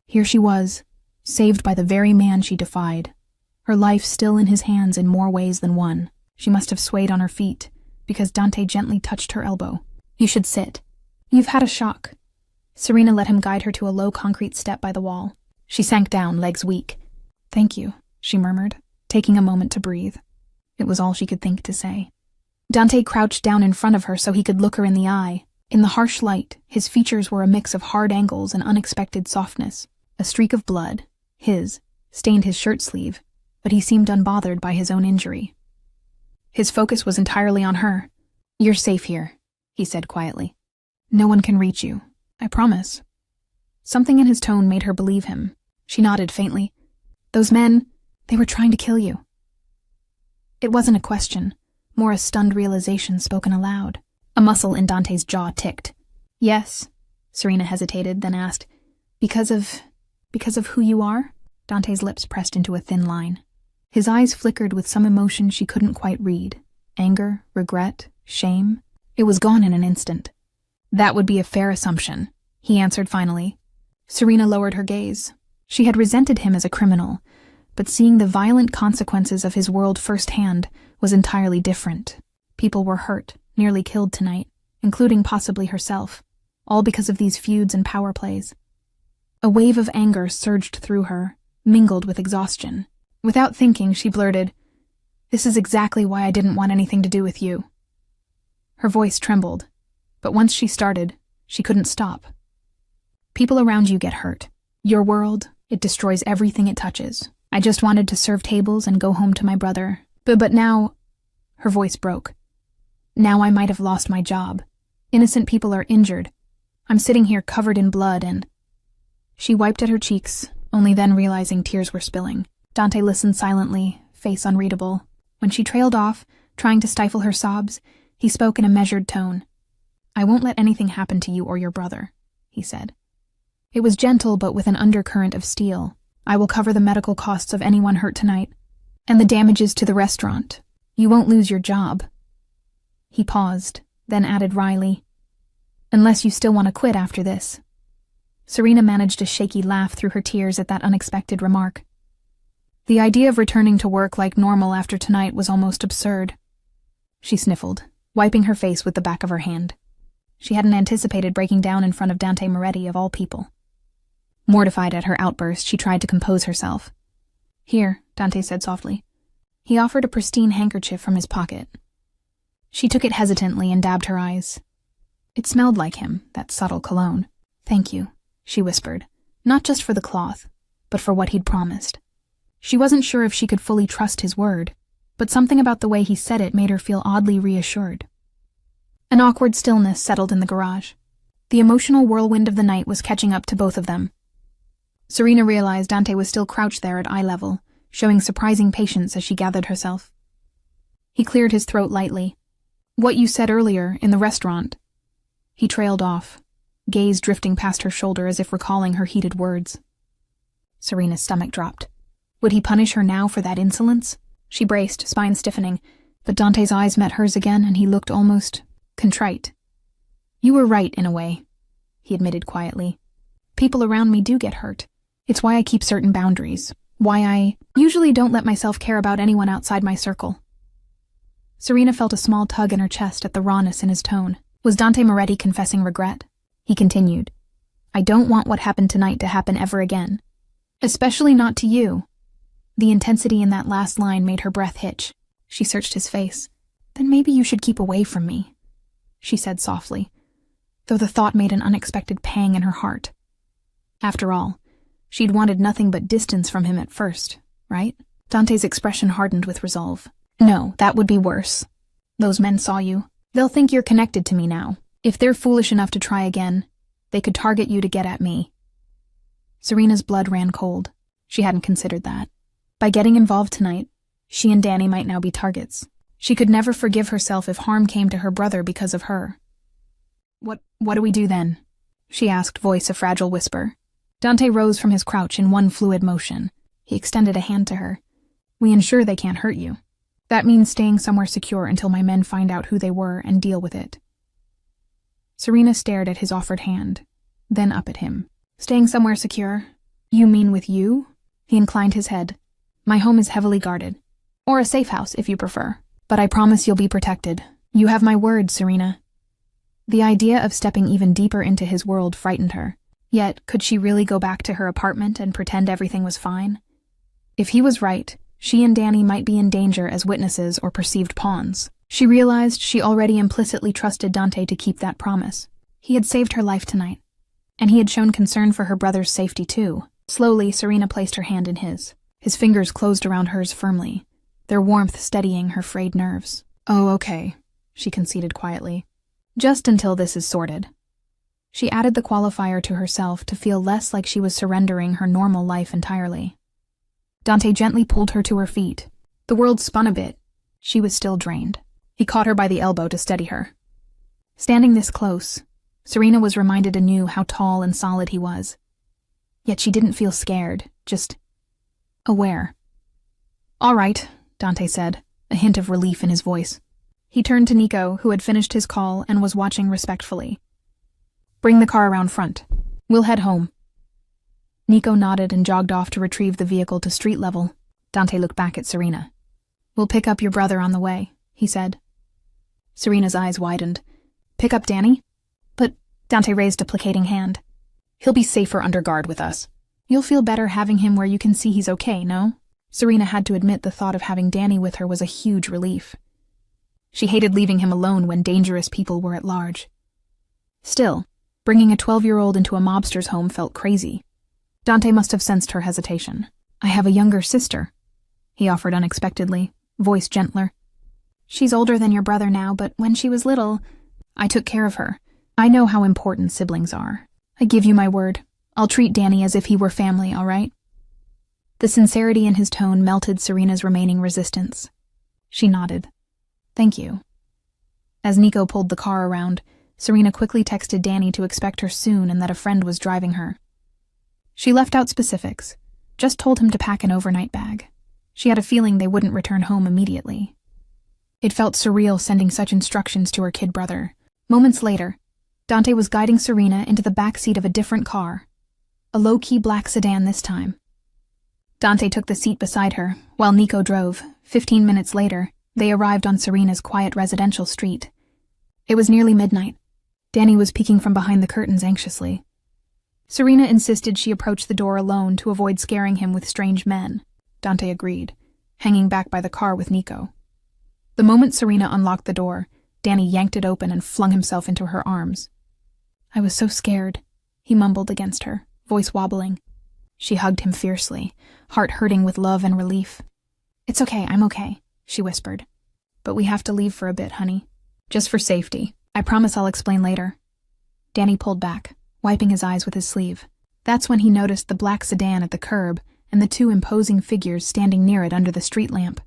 Here she was, saved by the very man she defied, her life still in his hands in more ways than one. She must have swayed on her feet, because Dante gently touched her elbow. You should sit. You've had a shock. Serena let him guide her to a low concrete step by the wall. She sank down, legs weak. Thank you, she murmured, taking a moment to breathe. It was all she could think to say. Dante crouched down in front of her so he could look her in the eye. In the harsh light, his features were a mix of hard angles and unexpected softness. A streak of blood, his, stained his shirt sleeve, but he seemed unbothered by his own injury. His focus was entirely on her. You're safe here, he said quietly. No one can reach you, I promise. Something in his tone made her believe him. She nodded faintly. Those men, they were trying to kill you. It wasn't a question, more a stunned realization spoken aloud. A muscle in Dante's jaw ticked. Yes, Serena hesitated, then asked, Because of who you are? Dante's lips pressed into a thin line. His eyes flickered with some emotion she couldn't quite read. Anger, regret, shame. It was gone in an instant. That would be a fair assumption, he answered finally. Serena lowered her gaze. She had resented him as a criminal, but seeing the violent consequences of his world firsthand was entirely different. People were hurt, nearly killed tonight, including possibly herself, all because of these feuds and power plays. A wave of anger surged through her, mingled with exhaustion. Without thinking, she blurted, This is exactly why I didn't want anything to do with you." Her voice trembled, but once she started, she couldn't stop. "People around you get hurt. Your world, it destroys everything it touches. I just wanted to serve tables and go home to my brother. But now—" Her voice broke. "Now I might have lost my job. Innocent people are injured. I'm sitting here covered in blood and—" She wiped at her cheeks, only then realizing tears were spilling. Dante listened silently, face unreadable. When she trailed off, trying to stifle her sobs, he spoke in a measured tone. "I won't let anything happen to you or your brother," he said. It was gentle but with an undercurrent of steel. "I will cover the medical costs of anyone hurt tonight, and the damages to the restaurant. You won't lose your job." He paused, then added wryly, "Unless you still want to quit after this." Serena managed a shaky laugh through her tears at that unexpected remark. The idea of returning to work like normal after tonight was almost absurd. She sniffled, wiping her face with the back of her hand. She hadn't anticipated breaking down in front of Dante Moretti of all people. Mortified at her outburst, she tried to compose herself. "Here," Dante said softly. He offered a pristine handkerchief from his pocket. She took it hesitantly and dabbed her eyes. It smelled like him, that subtle cologne. "Thank you," she whispered, not just for the cloth, but for what he'd promised. She wasn't sure if she could fully trust his word, but something about the way he said it made her feel oddly reassured. An awkward stillness settled in the garage. The emotional whirlwind of the night was catching up to both of them. Serena realized Dante was still crouched there at eye level, showing surprising patience as she gathered herself. He cleared his throat lightly. "What you said earlier, in the restaurant." He trailed off, gaze drifting past her shoulder as if recalling her heated words. Serena's stomach dropped. Would he punish her now for that insolence? She braced, spine stiffening, but Dante's eyes met hers again and he looked almost contrite. "You were right, in a way," he admitted quietly. "People around me do get hurt. It's why I keep certain boundaries. Why I usually don't let myself care about anyone outside my circle." Serena felt a small tug in her chest at the rawness in his tone. Was Dante Moretti confessing regret? He continued, "I don't want what happened tonight to happen ever again. Especially not to you." The intensity in that last line made her breath hitch. She searched his face. "Then maybe you should keep away from me," she said softly, though the thought made an unexpected pang in her heart. After all, she'd wanted nothing but distance from him at first, right? Dante's expression hardened with resolve. "No, that would be worse. Those men saw you. They'll think you're connected to me now. If they're foolish enough to try again, they could target you to get at me." Serena's blood ran cold. She hadn't considered that. By getting involved tonight, she and Danny might now be targets. She could never forgive herself if harm came to her brother because of her. What do we do then?" she asked, voice a fragile whisper. Dante rose from his crouch in one fluid motion. He extended a hand to her. "We ensure they can't hurt you. That means staying somewhere secure until my men find out who they were and deal with it." Serena stared at his offered hand, then up at him. "Staying somewhere secure? You mean with you?" He inclined his head. "My home is heavily guarded. Or a safe house, if you prefer. But I promise you'll be protected. You have my word, Serena." The idea of stepping even deeper into his world frightened her. Yet, could she really go back to her apartment and pretend everything was fine? If he was right, she and Danny might be in danger as witnesses or perceived pawns. She realized she already implicitly trusted Dante to keep that promise. He had saved her life tonight, and he had shown concern for her brother's safety too. Slowly, Serena placed her hand in his. His fingers closed around hers firmly, their warmth steadying her frayed nerves. "Oh, okay," she conceded quietly. "Just until this is sorted." She added the qualifier to herself to feel less like she was surrendering her normal life entirely. Dante gently pulled her to her feet. The world spun a bit. She was still drained. He caught her by the elbow to steady her. Standing this close, Serena was reminded anew how tall and solid he was. Yet she didn't feel scared, just aware. "All right," Dante said, a hint of relief in his voice. He turned to Nico, who had finished his call and was watching respectfully. "Bring the car around front. We'll head home." Nico nodded and jogged off to retrieve the vehicle to street level. Dante looked back at Serena. "We'll pick up your brother on the way," he said. Serena's eyes widened. "Pick up Danny?" "But," Dante raised a placating hand. "He'll be safer under guard with us. You'll feel better having him where you can see he's okay, no?" Serena had to admit the thought of having Danny with her was a huge relief. She hated leaving him alone when dangerous people were at large. Still, bringing a 12-year-old into a mobster's home felt crazy. Dante must have sensed her hesitation. "I have a younger sister," he offered unexpectedly, voice gentler. "She's older than your brother now, but when she was little, I took care of her. I know how important siblings are. I give you my word. I'll treat Danny as if he were family, all right?" The sincerity in his tone melted Serena's remaining resistance. She nodded. "Thank you." As Nico pulled the car around, Serena quickly texted Danny to expect her soon and that a friend was driving her. She left out specifics, just told him to pack an overnight bag. She had a feeling they wouldn't return home immediately. It felt surreal sending such instructions to her kid brother. Moments later, Dante was guiding Serena into the back seat of a different car, a low-key black sedan this time. Dante took the seat beside her, while Nico drove. 15 minutes later, they arrived on Serena's quiet residential street. It was nearly midnight. Danny was peeking from behind the curtains anxiously. Serena insisted she approach the door alone to avoid scaring him with strange men. Dante agreed, hanging back by the car with Nico. The moment Serena unlocked the door, Danny yanked it open and flung himself into her arms. "I was so scared," he mumbled against her, voice wobbling. She hugged him fiercely, heart hurting with love and relief. "It's okay, I'm okay," she whispered. "But we have to leave for a bit, honey. Just for safety. I promise I'll explain later." Danny pulled back, wiping his eyes with his sleeve. That's when he noticed the black sedan at the curb and the two imposing figures standing near it under the street lamp.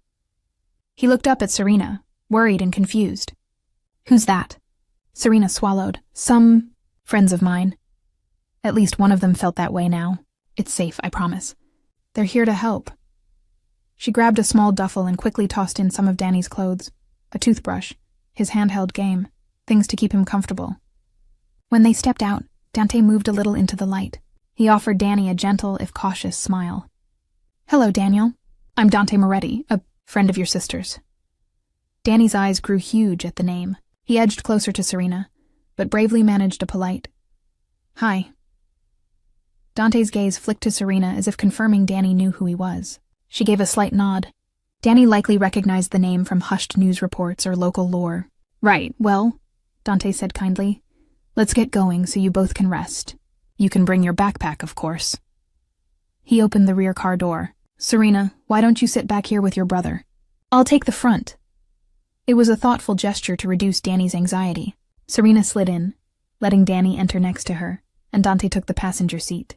He looked up at Serena, worried and confused. "Who's that?" Serena swallowed. "Some friends of mine." At least one of them felt that way now. "It's safe, I promise. They're here to help." She grabbed a small duffel and quickly tossed in some of Danny's clothes, a toothbrush, his handheld game, things to keep him comfortable. When they stepped out, Dante moved a little into the light. He offered Danny a gentle, if cautious, smile. "Hello, Daniel. I'm Dante Moretti, a friend of your sister's." Danny's eyes grew huge at the name. He edged closer to Serena, but bravely managed a polite, "Hi." Dante's gaze flicked to Serena as if confirming Danny knew who he was. She gave a slight nod. Danny likely recognized the name from hushed news reports or local lore. "Right, well," Dante said kindly, "let's get going so you both can rest. You can bring your backpack, of course." He opened the rear car door. "Serena, why don't you sit back here with your brother? I'll take the front." It was a thoughtful gesture to reduce Danny's anxiety. Serena slid in, letting Danny enter next to her, and Dante took the passenger seat.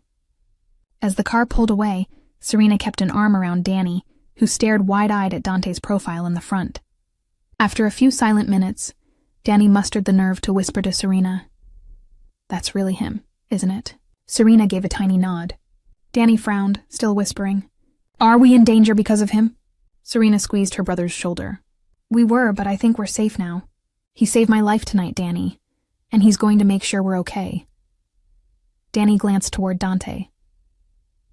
As the car pulled away, Serena kept an arm around Danny, who stared wide-eyed at Dante's profile in the front. After a few silent minutes, Danny mustered the nerve to whisper to Serena, "That's really him, isn't it?" Serena gave a tiny nod. Danny frowned, still whispering, "Are we in danger because of him?" Serena squeezed her brother's shoulder. "We were, but I think we're safe now. He saved my life tonight, Danny, and he's going to make sure we're okay." Danny glanced toward Dante.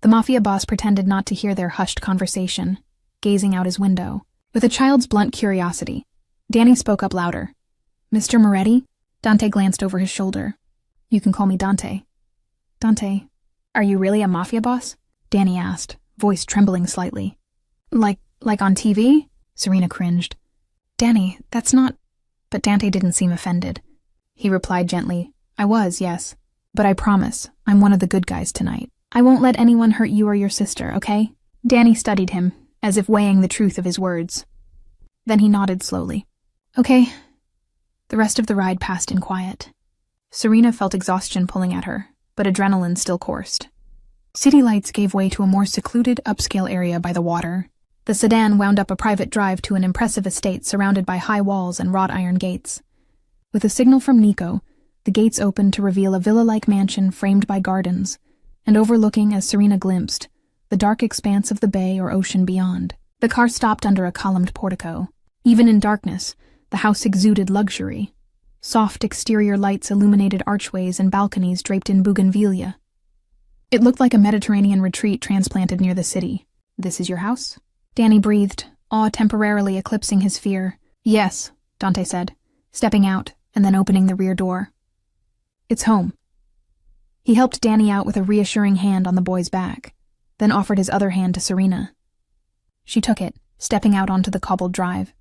The Mafia boss pretended not to hear their hushed conversation, gazing out his window. With a child's blunt curiosity, Danny spoke up louder. "Mr. Moretti?" Dante glanced over his shoulder. "You can call me Dante." "Dante, are you really a Mafia boss?" Danny asked, voice trembling slightly. Like on TV?" Serena cringed. "Danny, that's not—" But Dante didn't seem offended. He replied gently, "I was, yes. But I promise, I'm one of the good guys tonight. I won't let anyone hurt you or your sister, okay?" Danny studied him, as if weighing the truth of his words. Then he nodded slowly. "Okay." The rest of the ride passed in quiet. Serena felt exhaustion pulling at her, but adrenaline still coursed. City lights gave way to a more secluded, upscale area by the water. The sedan wound up a private drive to an impressive estate surrounded by high walls and wrought iron gates. With a signal from Nico, the gates opened to reveal a villa-like mansion framed by gardens, and overlooking, as Serena glimpsed, the dark expanse of the bay or ocean beyond. The car stopped under a columned portico. Even in darkness, the house exuded luxury. Soft exterior lights illuminated archways and balconies draped in bougainvillea. It looked like a Mediterranean retreat transplanted near the city. "This is your house?" Danny breathed, awe temporarily eclipsing his fear. "Yes," Dante said, stepping out and then opening the rear door. "It's home." He helped Danny out with a reassuring hand on the boy's back, then offered his other hand to Serena. She took it, stepping out onto the cobbled drive.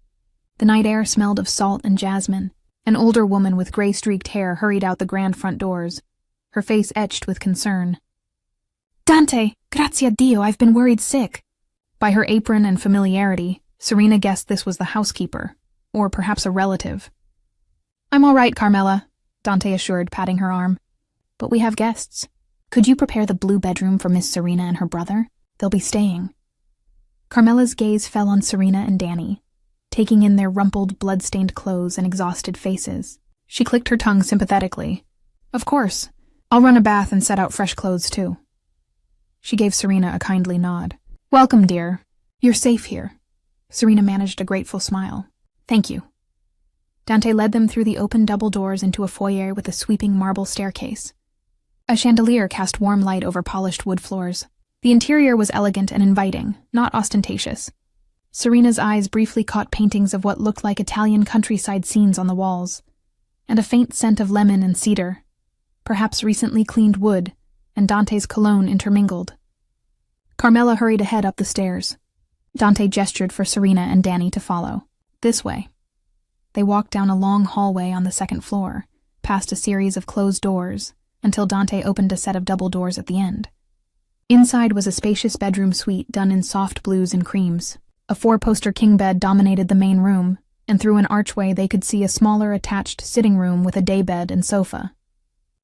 The night air smelled of salt and jasmine. An older woman with gray-streaked hair hurried out the grand front doors, her face etched with concern. "Dante, grazie a Dio, I've been worried sick." By her apron and familiarity, Serena guessed this was the housekeeper, or perhaps a relative. "I'm all right, Carmela," Dante assured, patting her arm. "But we have guests. Could you prepare the blue bedroom for Miss Serena and her brother? They'll be staying." Carmela's gaze fell on Serena and Danny, taking in their rumpled, blood-stained clothes and exhausted faces. She clicked her tongue sympathetically. "Of course. I'll run a bath and set out fresh clothes, too." She gave Serena a kindly nod. "Welcome, dear. You're safe here." Serena managed a grateful smile. "Thank you." Dante led them through the open double doors into a foyer with a sweeping marble staircase. A chandelier cast warm light over polished wood floors. The interior was elegant and inviting, not ostentatious. Serena's eyes briefly caught paintings of what looked like Italian countryside scenes on the walls, and a faint scent of lemon and cedar, perhaps recently cleaned wood, and Dante's cologne intermingled. Carmela hurried ahead up the stairs. Dante gestured for Serena and Danny to follow. "This way." They walked down a long hallway on the second floor, past a series of closed doors, until Dante opened a set of double doors at the end. Inside was a spacious bedroom suite done in soft blues and creams. A 4-poster king bed dominated the main room, and through an archway they could see a smaller attached sitting room with a daybed and sofa.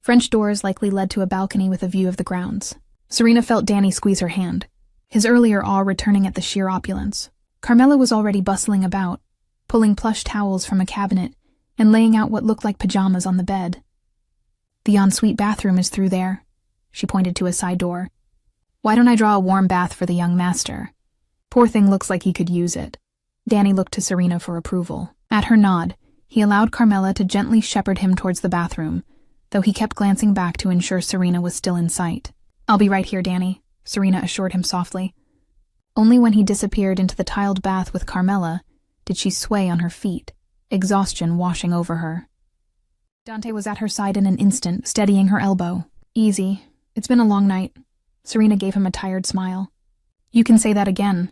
French doors likely led to a balcony with a view of the grounds. Serena felt Danny squeeze her hand, his earlier awe returning at the sheer opulence. Carmela was already bustling about, pulling plush towels from a cabinet and laying out what looked like pajamas on the bed. "The ensuite bathroom is through there," she pointed to a side door. "Why don't I draw a warm bath for the young master? Poor thing looks like he could use it." Danny looked to Serena for approval. At her nod, he allowed Carmela to gently shepherd him towards the bathroom, though he kept glancing back to ensure Serena was still in sight. "I'll be right here, Danny," Serena assured him softly. Only when he disappeared into the tiled bath with Carmela did she sway on her feet, exhaustion washing over her. Dante was at her side in an instant, steadying her elbow. "Easy. It's been a long night." Serena gave him a tired smile. "You can say that again."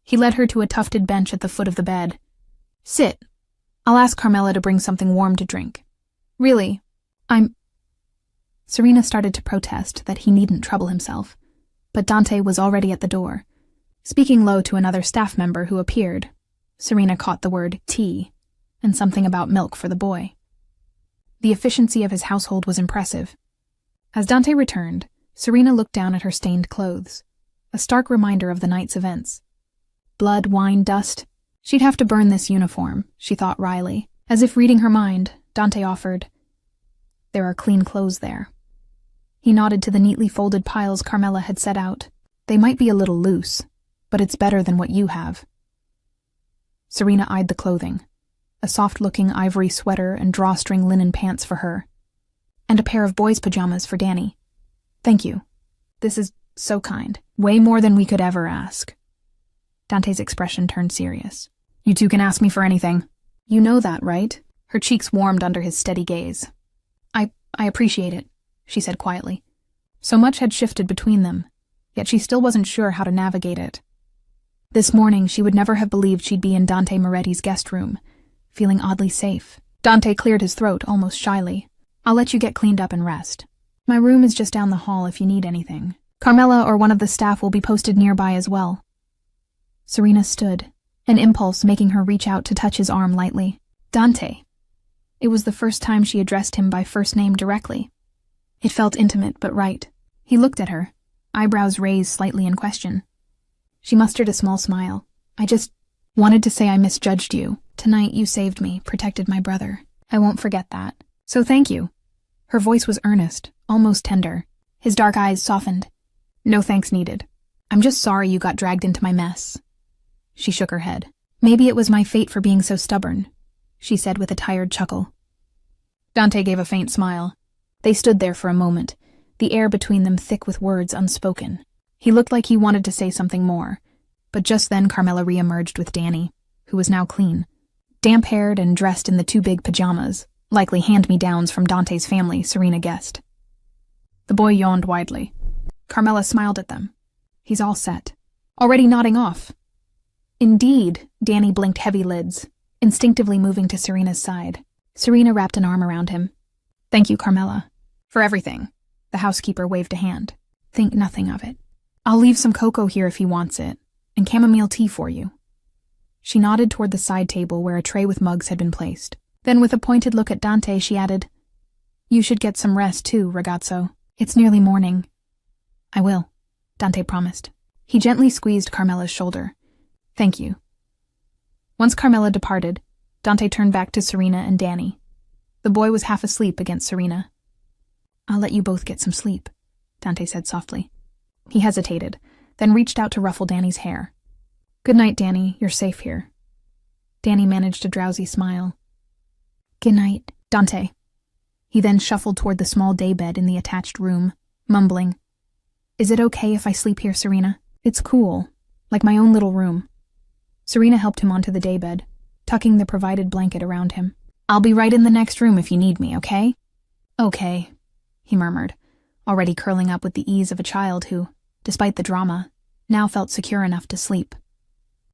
He led her to a tufted bench at the foot of the bed. "Sit. I'll ask Carmela to bring something warm to drink." "Really? Serena started to protest that he needn't trouble himself, but Dante was already at the door. Speaking low to another staff member who appeared, Serena caught the word tea and something about milk for the boy. The efficiency of his household was impressive. As Dante returned, Serena looked down at her stained clothes, a stark reminder of the night's events. Blood, wine, dust. She'd have to burn this uniform, she thought wryly. As if reading her mind, Dante offered, "There are clean clothes there." He nodded to the neatly folded piles Carmela had set out. "They might be a little loose, but it's better than what you have." Serena eyed the clothing, a soft-looking ivory sweater and drawstring linen pants for her, and a pair of boys' pajamas for Danny. "Thank you. This is so kind. Way more than we could ever ask." Dante's expression turned serious. "You two can ask me for anything. You know that, right?" Her cheeks warmed under his steady gaze. I appreciate it," she said quietly. So much had shifted between them, yet she still wasn't sure how to navigate it. This morning, she would never have believed she'd be in Dante Moretti's guest room, feeling oddly safe. Dante cleared his throat almost shyly. "I'll let you get cleaned up and rest. My room is just down the hall if you need anything. Carmela or one of the staff will be posted nearby as well." Serena stood, an impulse making her reach out to touch his arm lightly. "Dante." It was the first time she addressed him by first name directly. It felt intimate but right. He looked at her, eyebrows raised slightly in question. She mustered a small smile. "I just wanted to say I misjudged you. Tonight you saved me, protected my brother. I won't forget that. So thank you." Her voice was earnest, almost tender. His dark eyes softened. "No thanks needed. I'm just sorry you got dragged into my mess." She shook her head. "Maybe it was my fate for being so stubborn," she said with a tired chuckle. Dante gave a faint smile. They stood there for a moment, the air between them thick with words unspoken. He looked like he wanted to say something more, but just then Carmela re-emerged with Danny, who was now clean, damp-haired and dressed in the 2 big pajamas, likely hand-me-downs from Dante's family, Serena guessed. The boy yawned widely. Carmela smiled at them. "He's all set. Already nodding off. Indeed, Danny blinked heavy lids, instinctively moving to Serena's side. Serena wrapped an arm around him. Thank you, Carmela. For everything. The housekeeper waved a hand. Think nothing of it. I'll leave some cocoa here if he wants it, and chamomile tea for you. She nodded toward the side table where a tray with mugs had been placed. Then with a pointed look at Dante, she added, You should get some rest too, ragazzo. It's nearly morning. I will, Dante promised. He gently squeezed Carmela's shoulder. Thank you. Once Carmela departed, Dante turned back to Serena and Danny. The boy was half asleep against Serena. I'll let you both get some sleep, Dante said softly. He hesitated, then reached out to ruffle Danny's hair. Good night, Danny. You're safe here. Danny managed a drowsy smile. Good night, Dante. He then shuffled toward the small daybed in the attached room, mumbling, Is it okay if I sleep here, Serena? It's cool, like my own little room. Serena helped him onto the daybed, tucking the provided blanket around him. I'll be right in the next room if you need me, okay? Okay, he murmured, already curling up with the ease of a child who, despite the drama, now felt secure enough to sleep.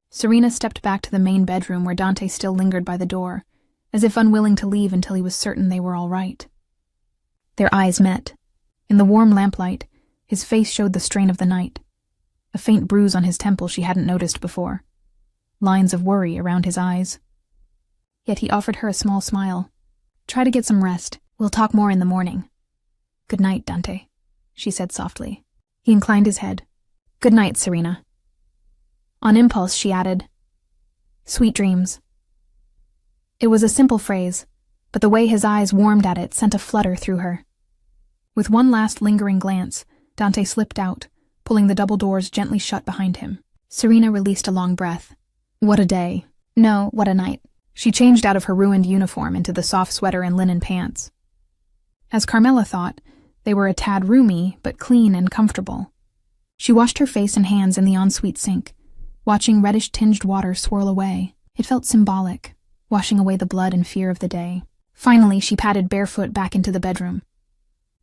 Serena stepped back to the main bedroom where Dante still lingered by the door, as if unwilling to leave until he was certain they were all right. Their eyes met. In the warm lamplight, his face showed the strain of the night. A faint bruise on his temple she hadn't noticed before. Lines of worry around his eyes. Yet he offered her a small smile. Try to get some rest. We'll talk more in the morning. Good night, Dante, she said softly. He inclined his head. Good night, Serena. On impulse, she added, Sweet dreams. It was a simple phrase, but the way his eyes warmed at it sent a flutter through her. With one last lingering glance, Dante slipped out, pulling the double doors gently shut behind him. Serena released a long breath. What a day. No, what a night. She changed out of her ruined uniform into the soft sweater and linen pants. As Carmela thought, they were a tad roomy, but clean and comfortable. She washed her face and hands in the ensuite sink, watching reddish-tinged water swirl away. It felt symbolic, washing away the blood and fear of the day. Finally, she padded barefoot back into the bedroom.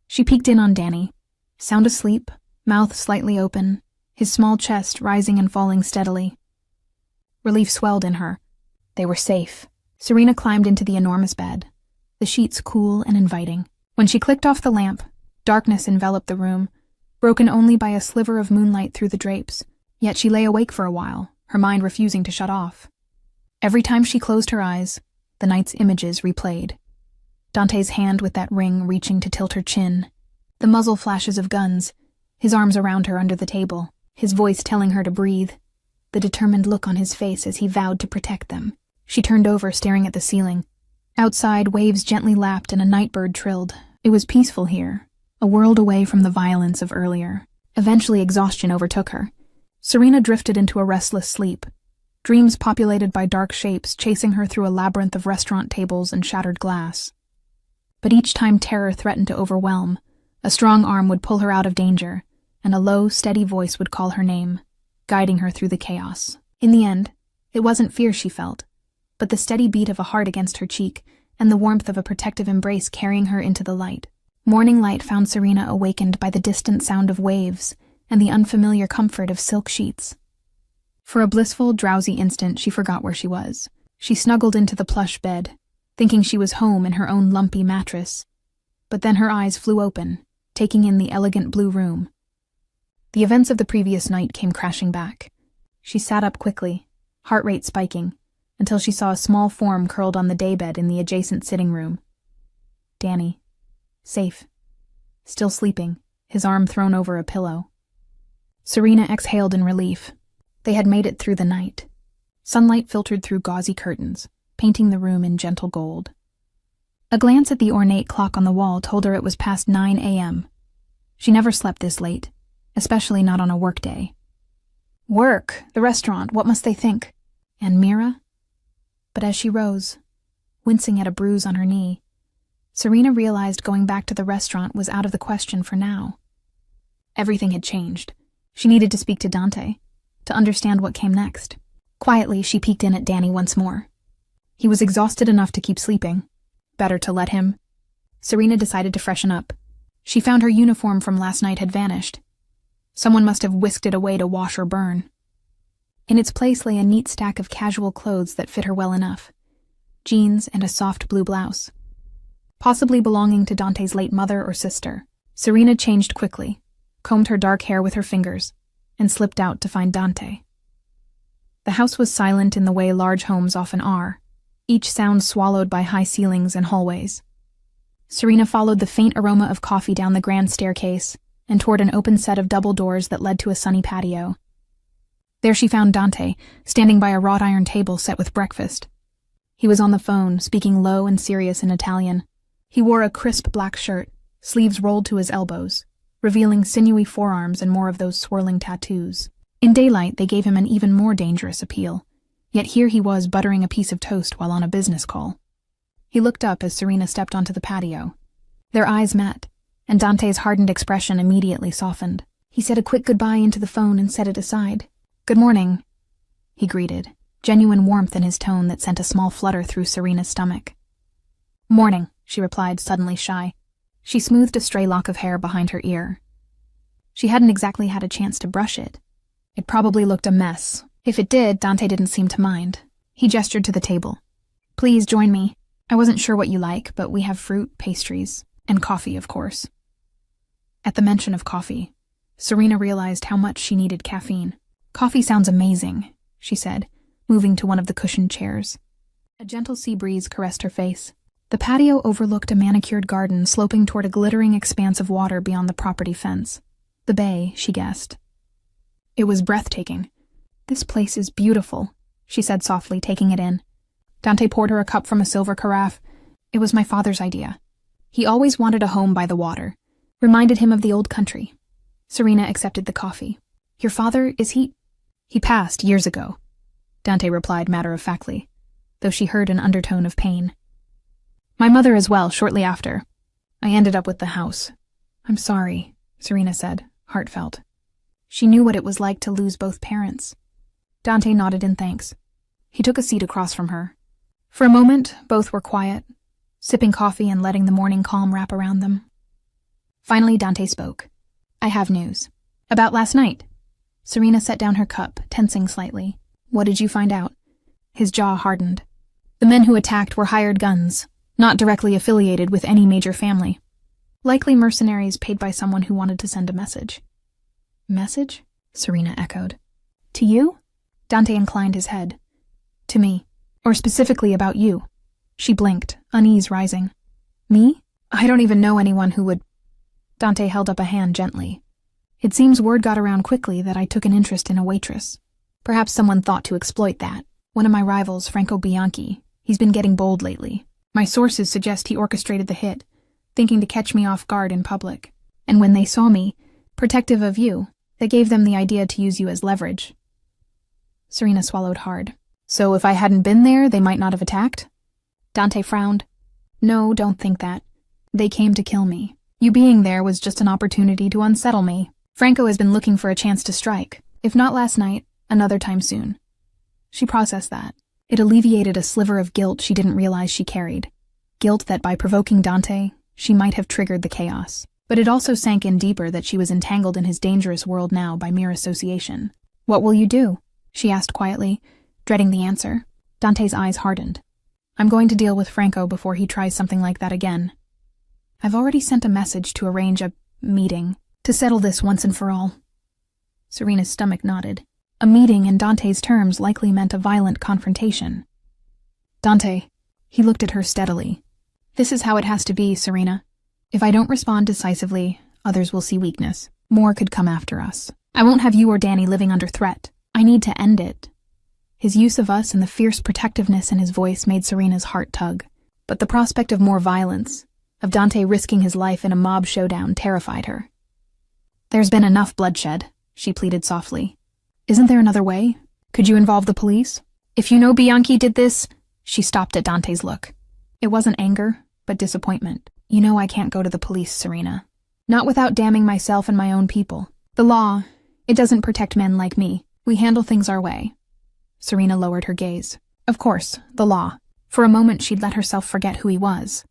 She peeked in on Danny, sound asleep, mouth slightly open, his small chest rising and falling steadily. Relief swelled in her. They were safe. Serena climbed into the enormous bed, the sheets cool and inviting. When she clicked off the lamp, darkness enveloped the room, broken only by a sliver of moonlight through the drapes. Yet she lay awake for a while, her mind refusing to shut off. Every time she closed her eyes, the night's images replayed. Dante's hand with that ring reaching to tilt her chin, the muzzle flashes of guns, his arms around her under the table, his voice telling her to breathe, the determined look on his face as he vowed to protect them. She turned over, staring at the ceiling. Outside, waves gently lapped and a nightbird trilled. It was peaceful here, a world away from the violence of earlier. Eventually, exhaustion overtook her. Serena drifted into a restless sleep, dreams populated by dark shapes chasing her through a labyrinth of restaurant tables and shattered glass. But each time terror threatened to overwhelm, a strong arm would pull her out of danger, and a low, steady voice would call her name, guiding her through the chaos. In the end, it wasn't fear she felt, but the steady beat of a heart against her cheek and the warmth of a protective embrace carrying her into the light. Morning light found Serena awakened by the distant sound of waves and the unfamiliar comfort of silk sheets. For a blissful, drowsy instant, she forgot where she was. She snuggled into the plush bed, thinking she was home in her own lumpy mattress. But then her eyes flew open, taking in the elegant blue room. The events of the previous night came crashing back. She sat up quickly, heart rate spiking, until she saw a small form curled on the daybed in the adjacent sitting room. Danny. Safe. Still sleeping, his arm thrown over a pillow. Serena exhaled in relief. They had made it through the night. Sunlight filtered through gauzy curtains, painting the room in gentle gold. A glance at the ornate clock on the wall told her it was past 9 a.m. She never slept this late, especially not on a workday. Work, the restaurant, what must they think? And Mira? But as she rose, wincing at a bruise on her knee, Serena realized going back to the restaurant was out of the question for now. Everything had changed. She needed to speak to Dante, to understand what came next. Quietly, she peeked in at Danny once more. He was exhausted enough to keep sleeping. Better to let him. Serena decided to freshen up. She found her uniform from last night had vanished. Someone must have whisked it away to wash or burn. In its place lay a neat stack of casual clothes that fit her well enough. Jeans and a soft blue blouse. Possibly belonging to Dante's late mother or sister. Serena changed quickly, combed her dark hair with her fingers, and slipped out to find Dante. The house was silent in the way large homes often are, each sound swallowed by high ceilings and hallways. Serena followed the faint aroma of coffee down the grand staircase and toward an open set of double doors that led to a sunny patio. There she found Dante, standing by a wrought iron table set with breakfast. He was on the phone, speaking low and serious in Italian. He wore a crisp black shirt, sleeves rolled to his elbows, revealing sinewy forearms and more of those swirling tattoos. In daylight, they gave him an even more dangerous appeal, yet here he was buttering a piece of toast while on a business call. He looked up as Serena stepped onto the patio. Their eyes met, and Dante's hardened expression immediately softened. He said a quick goodbye into the phone and set it aside. "Good morning," he greeted, genuine warmth in his tone that sent a small flutter through Serena's stomach. "Morning," she replied, suddenly shy. She smoothed a stray lock of hair behind her ear. She hadn't exactly had a chance to brush it. It probably looked a mess. If it did, Dante didn't seem to mind. He gestured to the table. "Please join me. I wasn't sure what you like, but we have fruit, pastries, and coffee, of course." At the mention of coffee, Serena realized how much she needed caffeine. "Coffee sounds amazing," she said, moving to one of the cushioned chairs. A gentle sea breeze caressed her face. The patio overlooked a manicured garden sloping toward a glittering expanse of water beyond the property fence. The bay, she guessed. It was breathtaking. "This place is beautiful," she said softly, taking it in. Dante poured her a cup from a silver carafe. "It was my father's idea. He always wanted a home by the water. Reminded him of the old country." Serena accepted the coffee. "Your father, is he—" "He passed years ago," Dante replied matter-of-factly, though she heard an undertone of pain. "My mother as well, shortly after. I ended up with the house." "I'm sorry," Serena said, heartfelt. She knew what it was like to lose both parents. Dante nodded in thanks. He took a seat across from her. For a moment, both were quiet, sipping coffee and letting the morning calm wrap around them. Finally, Dante spoke. "I have news. About last night." Serena set down her cup, tensing slightly. "What did you find out?" His jaw hardened. "The men who attacked were hired guns, not directly affiliated with any major family. Likely mercenaries paid by someone who wanted to send a message." "Message?" Serena echoed. "To you?" Dante inclined his head. "To me. Or specifically about you." She blinked, unease rising. "Me? I don't even know anyone who would—" Dante held up a hand gently. "It seems word got around quickly that I took an interest in a waitress. Perhaps someone thought to exploit that. One of my rivals, Franco Bianchi, he's been getting bold lately. My sources suggest he orchestrated the hit, thinking to catch me off guard in public. And when they saw me, protective of you, that gave them the idea to use you as leverage." Serena swallowed hard. "So if I hadn't been there, they might not have attacked?" Dante frowned. "No, don't think that. They came to kill me. You being there was just an opportunity to unsettle me. Franco has been looking for a chance to strike. If not last night, another time soon." She processed that. It alleviated a sliver of guilt she didn't realize she carried. Guilt that by provoking Dante, she might have triggered the chaos. But it also sank in deeper that she was entangled in his dangerous world now by mere association. "What will you do?" she asked quietly, dreading the answer. Dante's eyes hardened. "I'm going to deal with Franco before he tries something like that again. I've already sent a message to arrange a meeting to settle this once and for all." Serena's stomach nodded. A meeting in Dante's terms likely meant a violent confrontation. "Dante," he looked at her steadily. "This is how it has to be, Serena. If I don't respond decisively, others will see weakness. More could come after us. I won't have you or Danny living under threat. I need to end it." His use of us and the fierce protectiveness in his voice made Serena's heart tug. But the prospect of more violence, of Dante risking his life in a mob showdown, terrified her. "There's been enough bloodshed," she pleaded softly. "Isn't there another way? Could you involve the police? If you know Bianchi did this—" She stopped at Dante's look. It wasn't anger, but disappointment. "You know I can't go to the police, Serena. Not without damning myself and my own people. The law, it doesn't protect men like me. We handle things our way." Serena lowered her gaze. Of course, the law. For a moment she'd let herself forget who he was.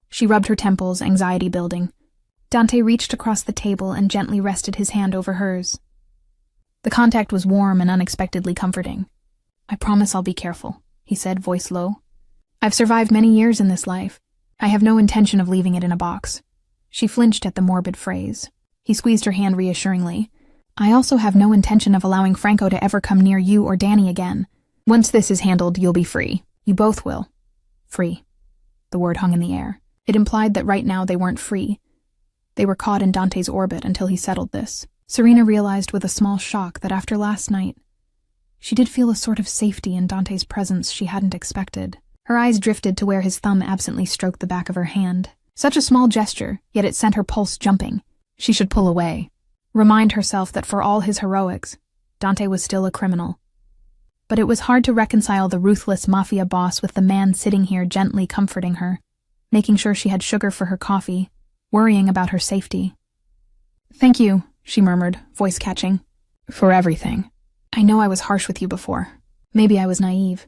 She rubbed her temples, anxiety building. Dante reached across the table and gently rested his hand over hers. The contact was warm and unexpectedly comforting. "I promise I'll be careful," he said, voice low. "I've survived many years in this life. I have no intention of leaving it in a box." She flinched at the morbid phrase. He squeezed her hand reassuringly. "I also have no intention of allowing Franco to ever come near you or Danny again. Once this is handled, you'll be free. You both will." Free. The word hung in the air. It implied that right now they weren't free. They were caught in Dante's orbit until he settled this. Serena realized with a small shock that after last night, she did feel a sort of safety in Dante's presence she hadn't expected. Her eyes drifted to where his thumb absently stroked the back of her hand. Such a small gesture, yet it sent her pulse jumping. She should pull away. Remind herself that for all his heroics, Dante was still a criminal. But it was hard to reconcile the ruthless Mafia boss with the man sitting here gently comforting her, making sure she had sugar for her coffee, worrying about her safety. "Thank you," she murmured, voice catching. "For everything. I know I was harsh with you before. Maybe I was naive."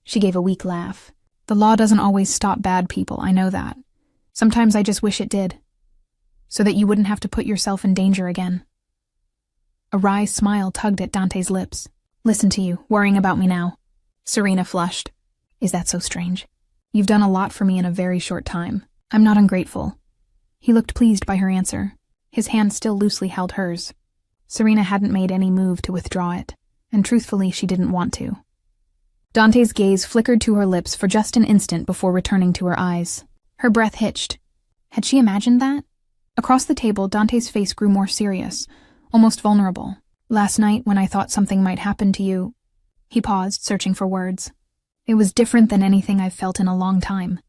She gave a weak laugh. "The law doesn't always stop bad people, I know that. Sometimes I just wish it did. So that you wouldn't have to put yourself in danger again." A wry smile tugged at Dante's lips. "Listen to you, worrying about me now." Serena flushed. "Is that so strange? You've done a lot for me in a very short time. I'm not ungrateful." He looked pleased by her answer. His hand still loosely held hers. Serena hadn't made any move to withdraw it, and truthfully she didn't want to. Dante's gaze flickered to her lips for just an instant before returning to her eyes. Her breath hitched. Had she imagined that? Across the table, Dante's face grew more serious, almost vulnerable. "Last night, when I thought something might happen to you..." He paused, searching for words. "It was different than anything I've felt in a long time.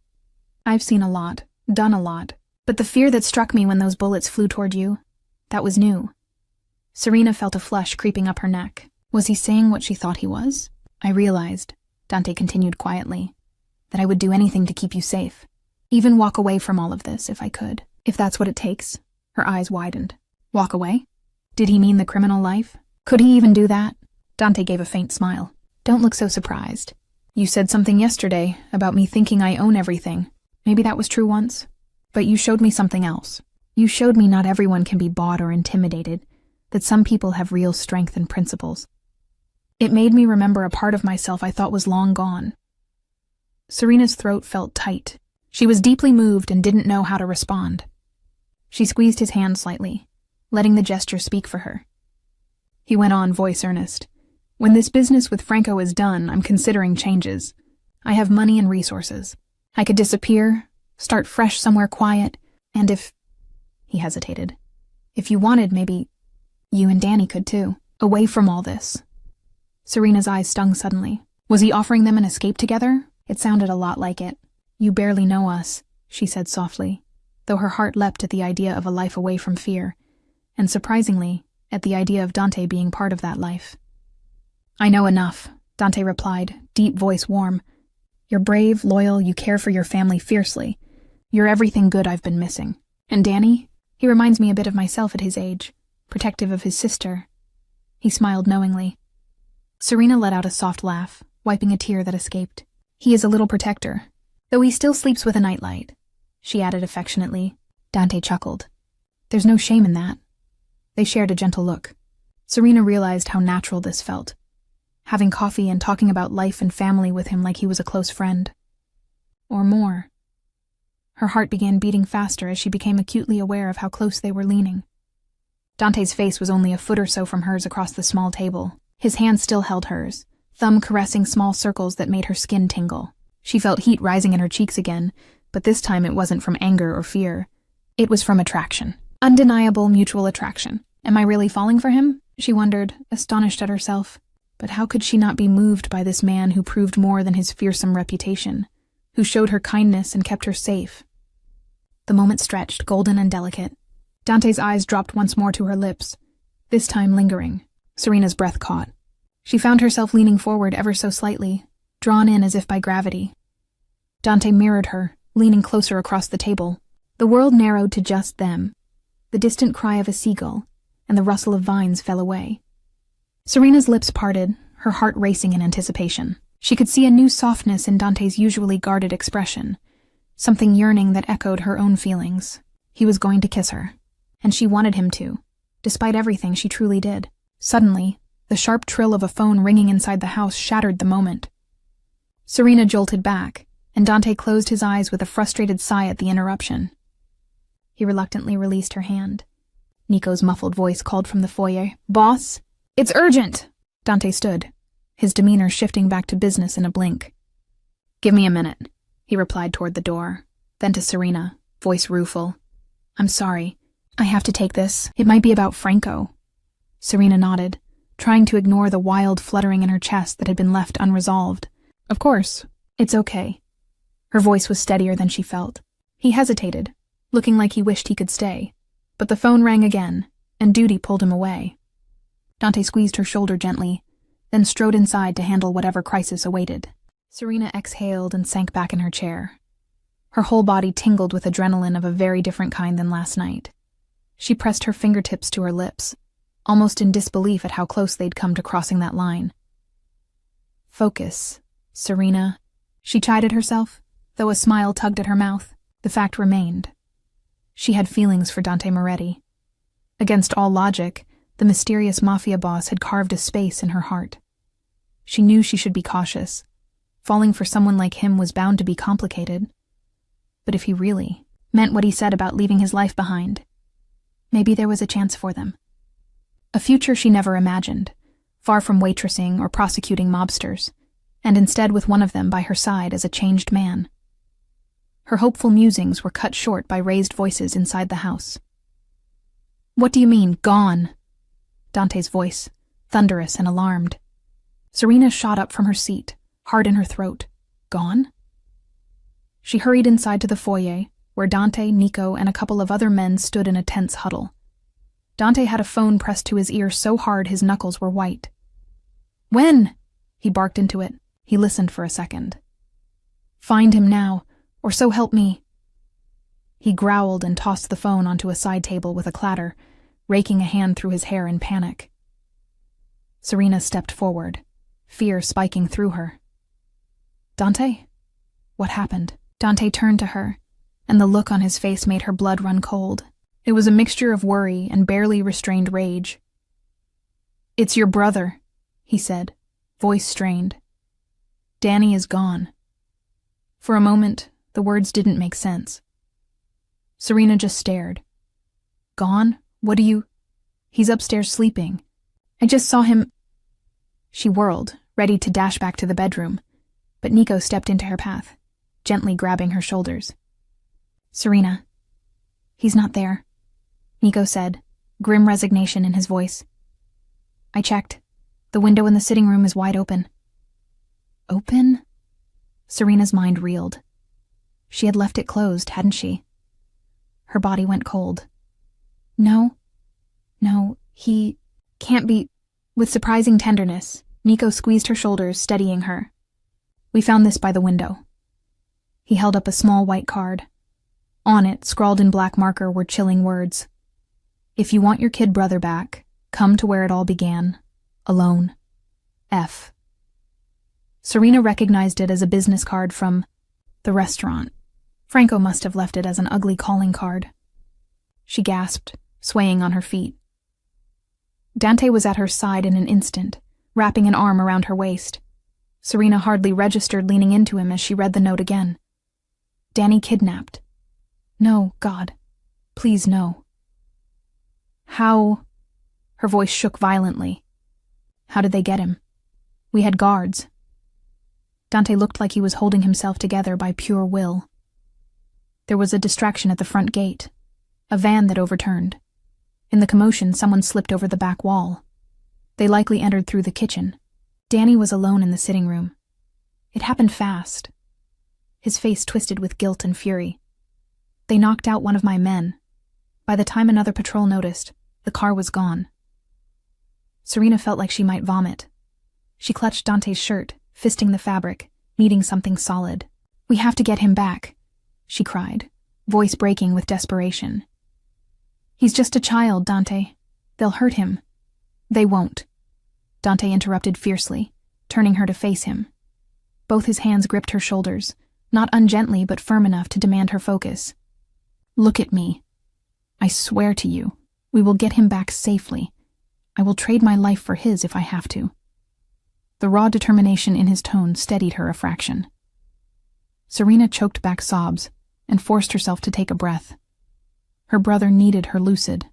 I've seen a lot, done a lot, but the fear that struck me when those bullets flew toward you, that was new." Serena felt a flush creeping up her neck. Was he saying what she thought he was? "I realized," Dante continued quietly, "that I would do anything to keep you safe. Even walk away from all of this if I could. If that's what it takes." Her eyes widened. Walk away? Did he mean the criminal life? Could he even do that? Dante gave a faint smile. "Don't look so surprised. You said something yesterday about me thinking I own everything. Maybe that was true once. But you showed me something else. You showed me not everyone can be bought or intimidated, that some people have real strength and principles. It made me remember a part of myself I thought was long gone." Serena's throat felt tight. She was deeply moved and didn't know how to respond. She squeezed his hand slightly, letting the gesture speak for her. He went on, voice earnest. "When this business with Franco is done, I'm considering changes. I have money and resources. I could disappear, start fresh somewhere quiet, and if..." He hesitated. "If you wanted, maybe you and Danny could too. Away from all this." Serena's eyes stung suddenly. Was he offering them an escape together? It sounded a lot like it. "You barely know us," she said softly, though her heart leapt at the idea of a life away from fear, and surprisingly, at the idea of Dante being part of that life. "I know enough," Dante replied, deep voice warm. "You're brave, loyal, you care for your family fiercely. You're everything good I've been missing. And Danny? He reminds me a bit of myself at his age, protective of his sister." He smiled knowingly. Serena let out a soft laugh, wiping a tear that escaped. "He is a little protector, though he still sleeps with a nightlight," she added affectionately. Dante chuckled. "There's no shame in that." They shared a gentle look. Serena realized how natural this felt, having coffee and talking about life and family with him like he was a close friend. Or more. Her heart began beating faster as she became acutely aware of how close they were leaning. Dante's face was only a foot or so from hers across the small table. His hand still held hers, thumb caressing small circles that made her skin tingle. She felt heat rising in her cheeks again, but this time it wasn't from anger or fear. It was from attraction. Undeniable mutual attraction. Am I really falling for him? She wondered, astonished at herself. But how could she not be moved by this man who proved more than his fearsome reputation, who showed her kindness and kept her safe? The moment stretched, golden and delicate. Dante's eyes dropped once more to her lips, this time lingering. Serena's breath caught. She found herself leaning forward ever so slightly, drawn in as if by gravity. Dante mirrored her, leaning closer across the table. The world narrowed to just them. The distant cry of a seagull and the rustle of vines fell away. Serena's lips parted, her heart racing in anticipation. She could see a new softness in Dante's usually guarded expression, something yearning that echoed her own feelings. He was going to kiss her, and she wanted him to, despite everything she truly did. Suddenly, The sharp trill of a phone ringing inside the house shattered the moment. Serena jolted back, and Dante closed his eyes with a frustrated sigh at the interruption. He reluctantly released her hand. Nico's muffled voice called from the foyer, "Boss? It's urgent!" Dante stood, his demeanor shifting back to business in a blink. "Give me a minute," he replied toward the door. Then to Serena, voice rueful, "I'm sorry. I have to take this. It might be about Franco." Serena nodded, trying to ignore the wild fluttering in her chest that had been left unresolved. "Of course. It's okay." Her voice was steadier than she felt. He hesitated, looking like he wished he could stay. But the phone rang again, and duty pulled him away. Dante squeezed her shoulder gently, then strode inside to handle whatever crisis awaited. Serena exhaled and sank back in her chair. Her whole body tingled with adrenaline of a very different kind than last night. She pressed her fingertips to her lips, almost in disbelief at how close they'd come to crossing that line. "Focus, Serena," she chided herself, though a smile tugged at her mouth. The fact remained. She had feelings for Dante Moretti. Against all logic, the mysterious Mafia boss had carved a space in her heart. She knew she should be cautious. Falling for someone like him was bound to be complicated. But if he really meant what he said about leaving his life behind, maybe there was a chance for them. A future she never imagined, far from waitressing or prosecuting mobsters, and instead with one of them by her side as a changed man. Her hopeful musings were cut short by raised voices inside the house. "What do you mean, gone?" Dante's voice, thunderous and alarmed. Serena shot up from her seat, heart in her throat. Gone? She hurried inside to the foyer, where Dante, Nico, and a couple of other men stood in a tense huddle. Dante had a phone pressed to his ear so hard his knuckles were white. "When?" He barked into it. He listened for a second. "Find him now, or so help me." He growled and tossed the phone onto a side table with a clatter, raking a hand through his hair in panic. Serena stepped forward, fear spiking through her. "Dante? What happened?" Dante turned to her, and the look on his face made her blood run cold. It was a mixture of worry and barely restrained rage. "It's your brother," he said, voice strained. "Danny is gone." For a moment, the words didn't make sense. Serena just stared. "Gone? What do you—" "He's upstairs sleeping. I just saw him—" She whirled, ready to dash back to the bedroom, but Nico stepped into her path, gently grabbing her shoulders. "Serena, he's not there," Nico said, grim resignation in his voice. "I checked. The window in the sitting room is wide open." "Open?" Serena's mind reeled. She had left it closed, hadn't she? Her body went cold. No, he can't be." With surprising tenderness, Nico squeezed her shoulders, steadying her. "We found this by the window." He held up a small white card. On it, scrawled in black marker, were chilling words. "If you want your kid brother back, come to where it all began. Alone. F." Serena recognized it as a business card from the restaurant. Franco must have left it as an ugly calling card. She gasped, swaying on her feet. Dante was at her side in an instant, wrapping an arm around her waist. Serena hardly registered leaning into him as she read the note again. "Danny kidnapped. No, God. Please, no." "How?" Her voice shook violently. "How did they get him? We had guards." Dante looked like he was holding himself together by pure will. There was a distraction at the front gate, a van that overturned. In the commotion, someone slipped over the back wall. They likely entered through the kitchen. Danny was alone in the sitting room. It happened fast. His face twisted with guilt and fury. "They knocked out one of my men. By the time another patrol noticed, the car was gone." Serena felt like she might vomit. She clutched Dante's shirt, fisting the fabric, needing something solid. "We have to get him back," she cried, voice breaking with desperation. "He's just a child, Dante. They'll hurt him." "They won't," Dante interrupted fiercely, turning her to face him. Both his hands gripped her shoulders, not ungently but firm enough to demand her focus. "Look at me. I swear to you, we will get him back safely. I will trade my life for his if I have to. The raw determination in his tone steadied her a fraction. Serena choked back sobs and forced herself to take a breath. Her brother needed her lucid.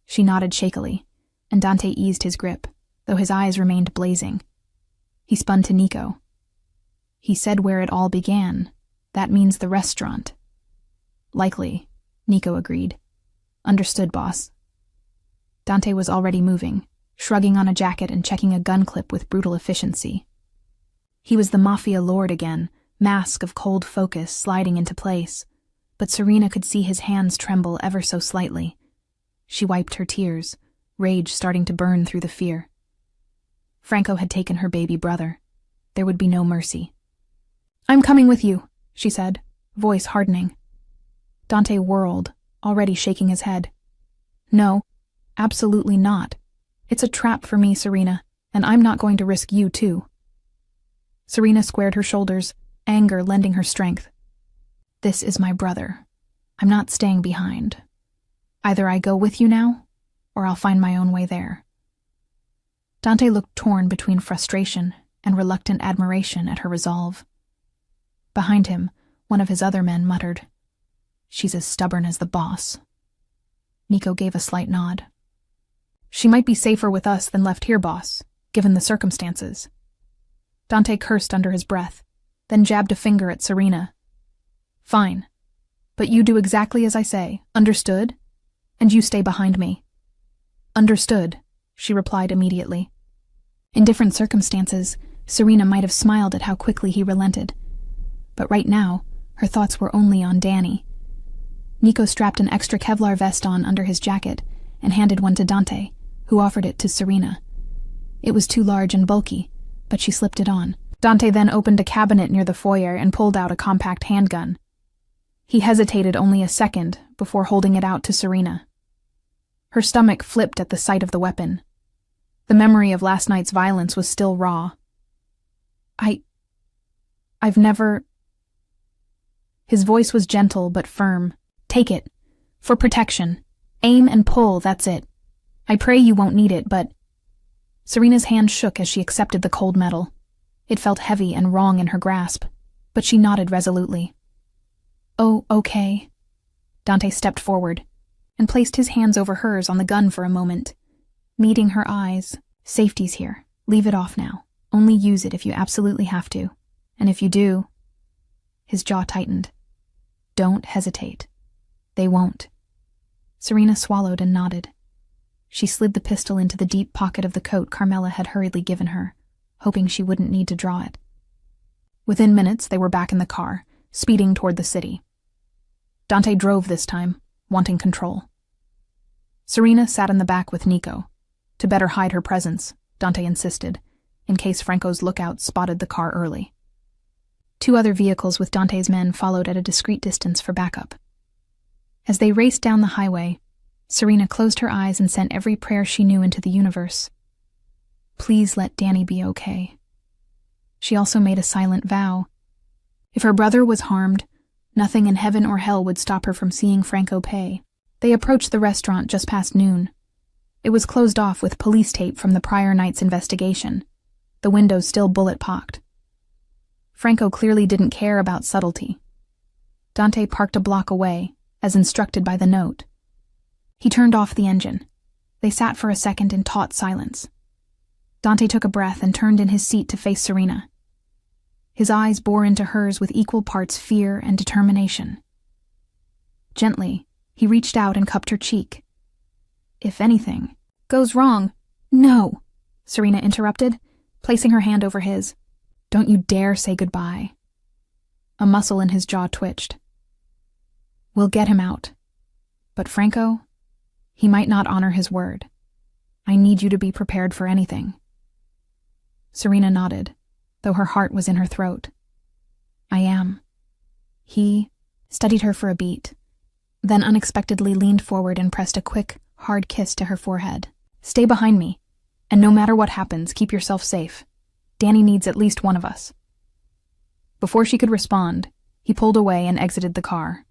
She nodded shakily, and Dante eased his grip, though his eyes remained blazing. He spun to Nico. He said where it all began. That means the restaurant. Likely, Nico agreed. Understood, boss. Dante was already moving, shrugging on a jacket and checking a gun clip with brutal efficiency. He was the Mafia lord again, mask of cold focus sliding into place, but Serena could see his hands tremble ever so slightly. She wiped her tears, rage starting to burn through the fear. Franco had taken her baby brother. There would be no mercy. I'm coming with you, she said, voice hardening. Dante whirled, already shaking his head. No, absolutely not. It's a trap for me, Serena, and I'm not going to risk you too. Serena squared her shoulders, anger lending her strength. This is my brother. I'm not staying behind. Either I go with you now, or I'll find my own way there. Dante looked torn between frustration and reluctant admiration at her resolve. Behind him, one of his other men muttered, "She's as stubborn as the boss." Nico gave a slight nod. "She might be safer with us than left here, boss, given the circumstances." Dante cursed under his breath, then jabbed a finger at Serena. "Fine. But you do exactly as I say, understood? And you stay behind me." "Understood," she replied immediately. In different circumstances, Serena might have smiled at how quickly he relented. But right now, her thoughts were only on Danny. Nico strapped an extra Kevlar vest on under his jacket and handed one to Dante, who offered it to Serena. It was too large and bulky, but she slipped it on. Dante then opened a cabinet near the foyer and pulled out a compact handgun. He hesitated only a second before holding it out to Serena. Her stomach flipped at the sight of the weapon. The memory of last night's violence was still raw. I've never... His voice was gentle but firm. "Take it. For protection. Aim and pull, that's it. I pray you won't need it, but..." Serena's hand shook as she accepted the cold metal. It felt heavy and wrong in her grasp, but she nodded resolutely. "Oh, okay." Dante stepped forward and placed his hands over hers on the gun for a moment. Meeting her eyes, "Safety's here. Leave it off now. Only use it if you absolutely have to. And if you do..." His jaw tightened. "Don't hesitate. They won't." Serena swallowed and nodded. She slid the pistol into the deep pocket of the coat Carmela had hurriedly given her, hoping she wouldn't need to draw it. Within minutes, they were back in the car, speeding toward the city. Dante drove this time, wanting control. Serena sat in the back with Nico. To better hide her presence, Dante insisted, in case Franco's lookout spotted the car early. 2 other vehicles with Dante's men followed at a discreet distance for backup. As they raced down the highway, Serena closed her eyes and sent every prayer she knew into the universe. Please let Danny be okay. She also made a silent vow. If her brother was harmed, nothing in heaven or hell would stop her from seeing Franco pay. They approached the restaurant just past noon. It was closed off with police tape from the prior night's investigation, the windows still bullet-pocked. Franco clearly didn't care about subtlety. Dante parked a block away, as instructed by the note. He turned off the engine. They sat for a second in taut silence. Dante took a breath and turned in his seat to face Serena. His eyes bore into hers with equal parts fear and determination. Gently, he reached out and cupped her cheek. "If anything goes wrong..." "No," Serena interrupted, placing her hand over his. "Don't you dare say goodbye." A muscle in his jaw twitched. "We'll get him out. But Franco, he might not honor his word. I need you to be prepared for anything." Serena nodded, though her heart was in her throat. "I am." He studied her for a beat, then unexpectedly leaned forward and pressed a quick, hard kiss to her forehead. "Stay behind me, and no matter what happens, keep yourself safe. Danny needs at least one of us." Before she could respond, he pulled away and exited the car.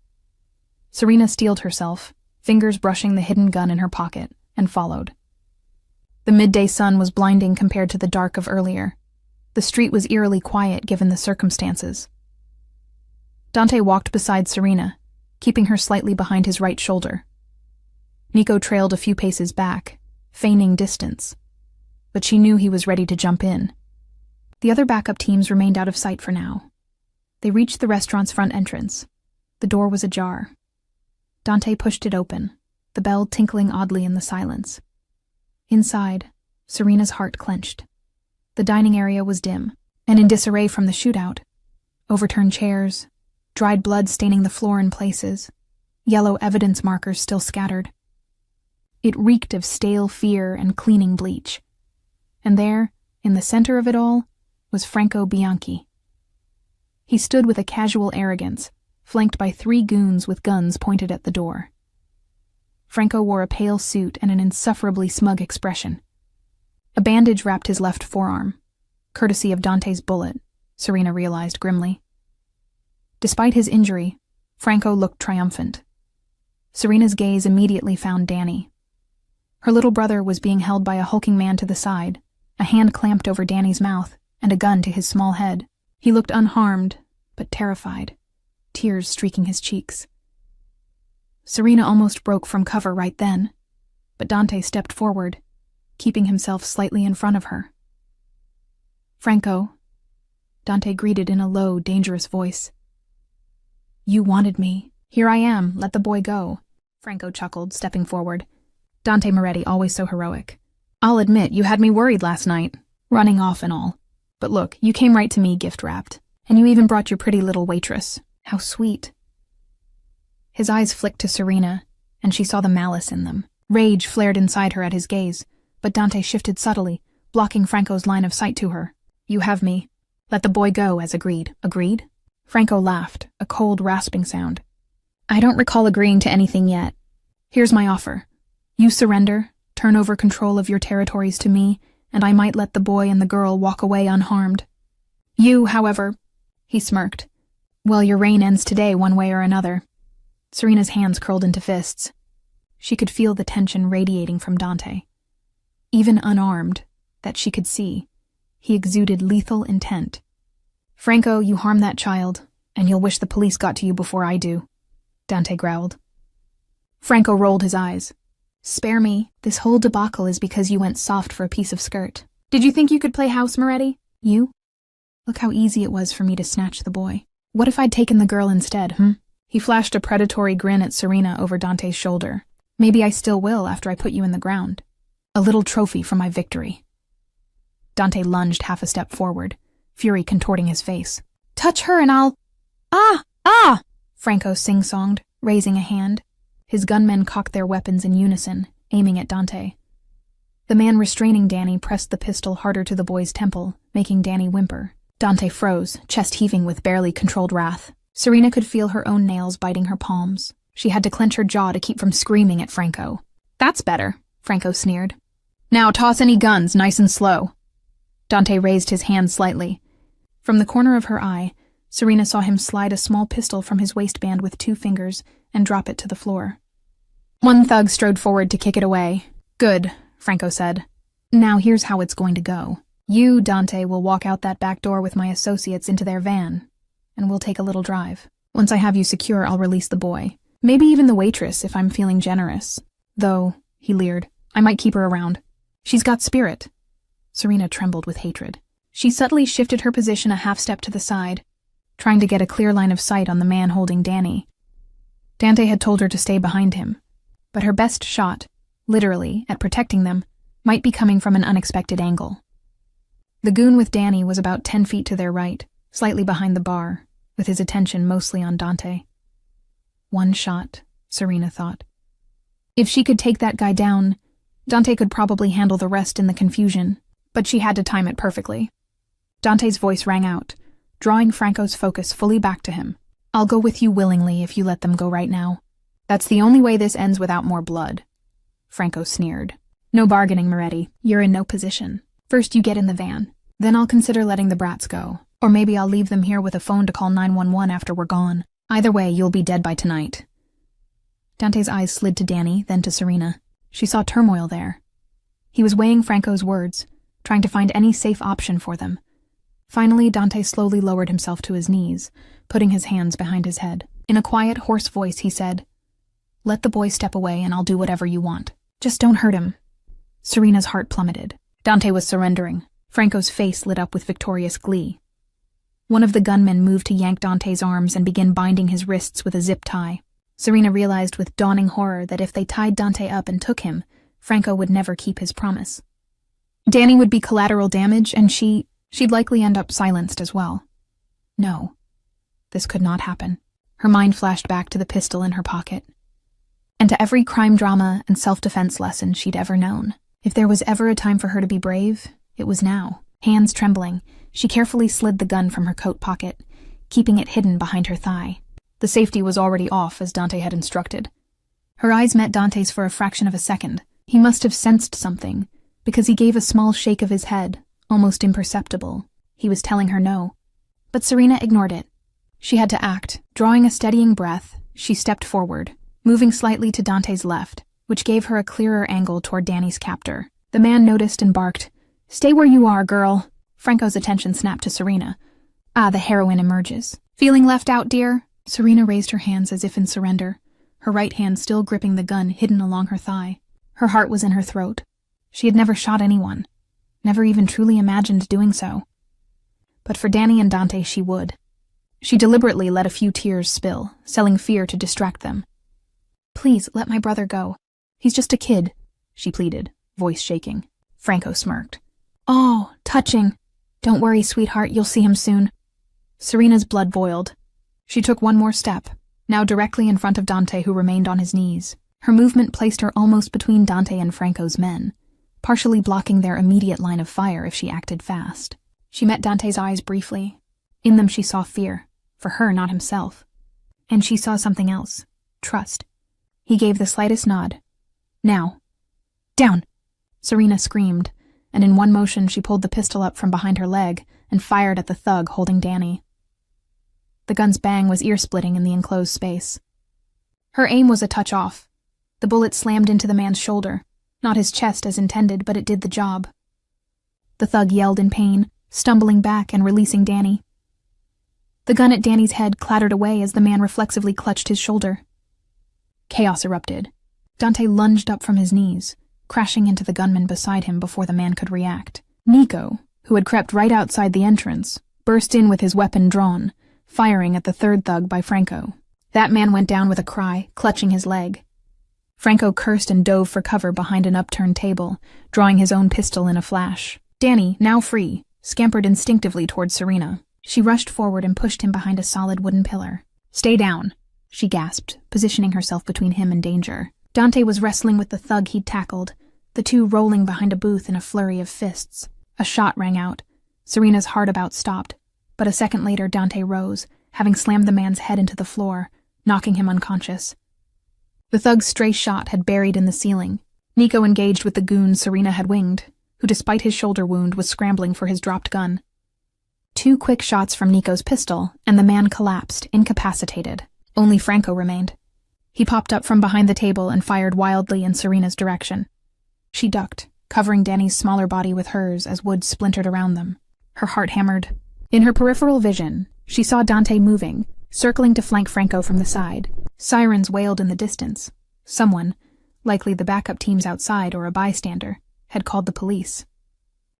Serena steeled herself, fingers brushing the hidden gun in her pocket, and followed. The midday sun was blinding compared to the dark of earlier. The street was eerily quiet given the circumstances. Dante walked beside Serena, keeping her slightly behind his right shoulder. Nico trailed a few paces back, feigning distance, but she knew he was ready to jump in. The other backup teams remained out of sight for now. They reached the restaurant's front entrance. The door was ajar. Dante pushed it open, the bell tinkling oddly in the silence. Inside, Serena's heart clenched. The dining area was dim, and in disarray from the shootout. Overturned chairs, dried blood staining the floor in places, yellow evidence markers still scattered. It reeked of stale fear and cleaning bleach. And there, in the center of it all, was Franco Bianchi. He stood with a casual arrogance, flanked by 3 goons with guns pointed at the door. Franco wore a pale suit and an insufferably smug expression. A bandage wrapped his left forearm, courtesy of Dante's bullet, Serena realized grimly. Despite his injury, Franco looked triumphant. Serena's gaze immediately found Danny. Her little brother was being held by a hulking man to the side, a hand clamped over Danny's mouth, and a gun to his small head. He looked unharmed, but terrified, tears streaking his cheeks. Serena almost broke from cover right then, but Dante stepped forward, keeping himself slightly in front of her. "Franco," Dante greeted in a low, dangerous voice. "You wanted me. Here I am, let the boy go," Franco chuckled, stepping forward. Dante Moretti, always so heroic. "I'll admit, you had me worried last night, running off and all. But look, you came right to me gift-wrapped, and you even brought your pretty little waitress. How sweet." His eyes flicked to Serena, and she saw the malice in them. Rage flared inside her at his gaze, but Dante shifted subtly, blocking Franco's line of sight to her. "You have me. Let the boy go, as agreed." "Agreed?" Franco laughed, a cold, rasping sound. "I don't recall agreeing to anything yet. Here's my offer. You surrender, turn over control of your territories to me, and I might let the boy and the girl walk away unharmed. You, however," he smirked, "well, your reign ends today one way or another." Serena's hands curled into fists. She could feel the tension radiating from Dante. Even unarmed, that she could see, he exuded lethal intent. "Franco, you harm that child, and you'll wish the police got to you before I do," Dante growled. Franco rolled his eyes. "Spare me. This whole debacle is because you went soft for a piece of skirt. Did you think you could play house, Moretti? You? Look how easy it was for me to snatch the boy. What if I'd taken the girl instead, He flashed a predatory grin at Serena over Dante's shoulder. "Maybe I still will after I put you in the ground. A little trophy for my victory." Dante lunged half a step forward, fury contorting his face. "Touch her and I'll—" Ah! Franco sing-songed, raising a hand. His gunmen cocked their weapons in unison, aiming at Dante. The man restraining Danny pressed the pistol harder to the boy's temple, making Danny whimper. Dante froze, chest heaving with barely controlled wrath. Serena could feel her own nails biting her palms. She had to clench her jaw to keep from screaming at Franco. "That's better," Franco sneered. "Now toss any guns, nice and slow." Dante raised his hand slightly. From the corner of her eye, Serena saw him slide a small pistol from his waistband with 2 fingers and drop it to the floor. One thug strode forward to kick it away. "Good," Franco said. "Now here's how it's going to go. You, Dante, will walk out that back door with my associates into their van, and we'll take a little drive. Once I have you secure, I'll release the boy. Maybe even the waitress if I'm feeling generous. Though," he leered, "I might keep her around. She's got spirit." Serena trembled with hatred. She subtly shifted her position a half step to the side, trying to get a clear line of sight on the man holding Danny. Dante had told her to stay behind him, but her best shot, literally, at protecting them, might be coming from an unexpected angle. The goon with Danny was about 10 feet to their right, slightly behind the bar, with his attention mostly on Dante. One shot, Serena thought. If she could take that guy down, Dante could probably handle the rest in the confusion, but she had to time it perfectly. Dante's voice rang out, drawing Franco's focus fully back to him. "I'll go with you willingly if you let them go right now. That's the only way this ends without more blood." Franco sneered. "No bargaining, Moretti. You're in no position. First you get in the van. Then I'll consider letting the brats go. Or maybe I'll leave them here with a phone to call 911 after we're gone. Either way, you'll be dead by tonight." Dante's eyes slid to Danny, then to Serena. She saw turmoil there. He was weighing Franco's words, trying to find any safe option for them. Finally, Dante slowly lowered himself to his knees, putting his hands behind his head. In a quiet, hoarse voice, he said, "Let the boy step away and I'll do whatever you want. Just don't hurt him." Serena's heart plummeted. Dante was surrendering. Franco's face lit up with victorious glee. One of the gunmen moved to yank Dante's arms and begin binding his wrists with a zip tie. Serena realized with dawning horror that if they tied Dante up and took him, Franco would never keep his promise. Danny would be collateral damage, and she'd likely end up silenced as well. No, this could not happen. Her mind flashed back to the pistol in her pocket, and to every crime drama and self-defense lesson she'd ever known. If there was ever a time for her to be brave, it was now. Hands trembling, she carefully slid the gun from her coat pocket, keeping it hidden behind her thigh. The safety was already off, as Dante had instructed. Her eyes met Dante's for a fraction of a second. He must have sensed something, because he gave a small shake of his head, almost imperceptible. He was telling her no. But Serena ignored it. She had to act. Drawing a steadying breath, she stepped forward, moving slightly to Dante's left, which gave her a clearer angle toward Danny's captor. The man noticed and barked, "Stay where you are, girl." Franco's attention snapped to Serena. The heroine emerges. "Feeling left out, dear?" Serena raised her hands as if in surrender, her right hand still gripping the gun hidden along her thigh. Her heart was in her throat. She had never shot anyone, never even truly imagined doing so. But for Danny and Dante, she would. She deliberately let a few tears spill, selling fear to distract them. "Please, let my brother go. He's just a kid," she pleaded, voice shaking. Franco smirked. "Oh, touching. Don't worry, sweetheart, you'll see him soon." Serena's blood boiled. She took one more step, now directly in front of Dante, who remained on his knees. Her movement placed her almost between Dante and Franco's men, partially blocking their immediate line of fire if she acted fast. She met Dante's eyes briefly. In them she saw fear, for her, not himself. And she saw something else, trust. He gave the slightest nod. "Now. Down!" Serena screamed, and in one motion she pulled the pistol up from behind her leg and fired at the thug holding Danny. The gun's bang was ear-splitting in the enclosed space. Her aim was a touch off. The bullet slammed into the man's shoulder, not his chest as intended, but it did the job. The thug yelled in pain, stumbling back and releasing Danny. The gun at Danny's head clattered away as the man reflexively clutched his shoulder. Chaos erupted. Dante lunged up from his knees, crashing into the gunman beside him before the man could react. Nico, who had crept right outside the entrance, burst in with his weapon drawn, firing at the third thug by Franco. That man went down with a cry, clutching his leg. Franco cursed and dove for cover behind an upturned table, drawing his own pistol in a flash. Danny, now free, scampered instinctively toward Serena. She rushed forward and pushed him behind a solid wooden pillar. "Stay down," she gasped, positioning herself between him and danger. Dante was wrestling with the thug he'd tackled, the two rolling behind a booth in a flurry of fists. A shot rang out. Serena's heart about stopped, but a second later Dante rose, having slammed the man's head into the floor, knocking him unconscious. The thug's stray shot had buried in the ceiling. Nico engaged with the goon Serena had winged, who despite his shoulder wound was scrambling for his dropped gun. 2 quick shots from Nico's pistol, and the man collapsed, incapacitated. Only Franco remained. He popped up from behind the table and fired wildly in Serena's direction. She ducked, covering Danny's smaller body with hers as wood splintered around them. Her heart hammered. In her peripheral vision, she saw Dante moving, circling to flank Franco from the side. Sirens wailed in the distance. Someone, likely the backup teams outside or a bystander, had called the police.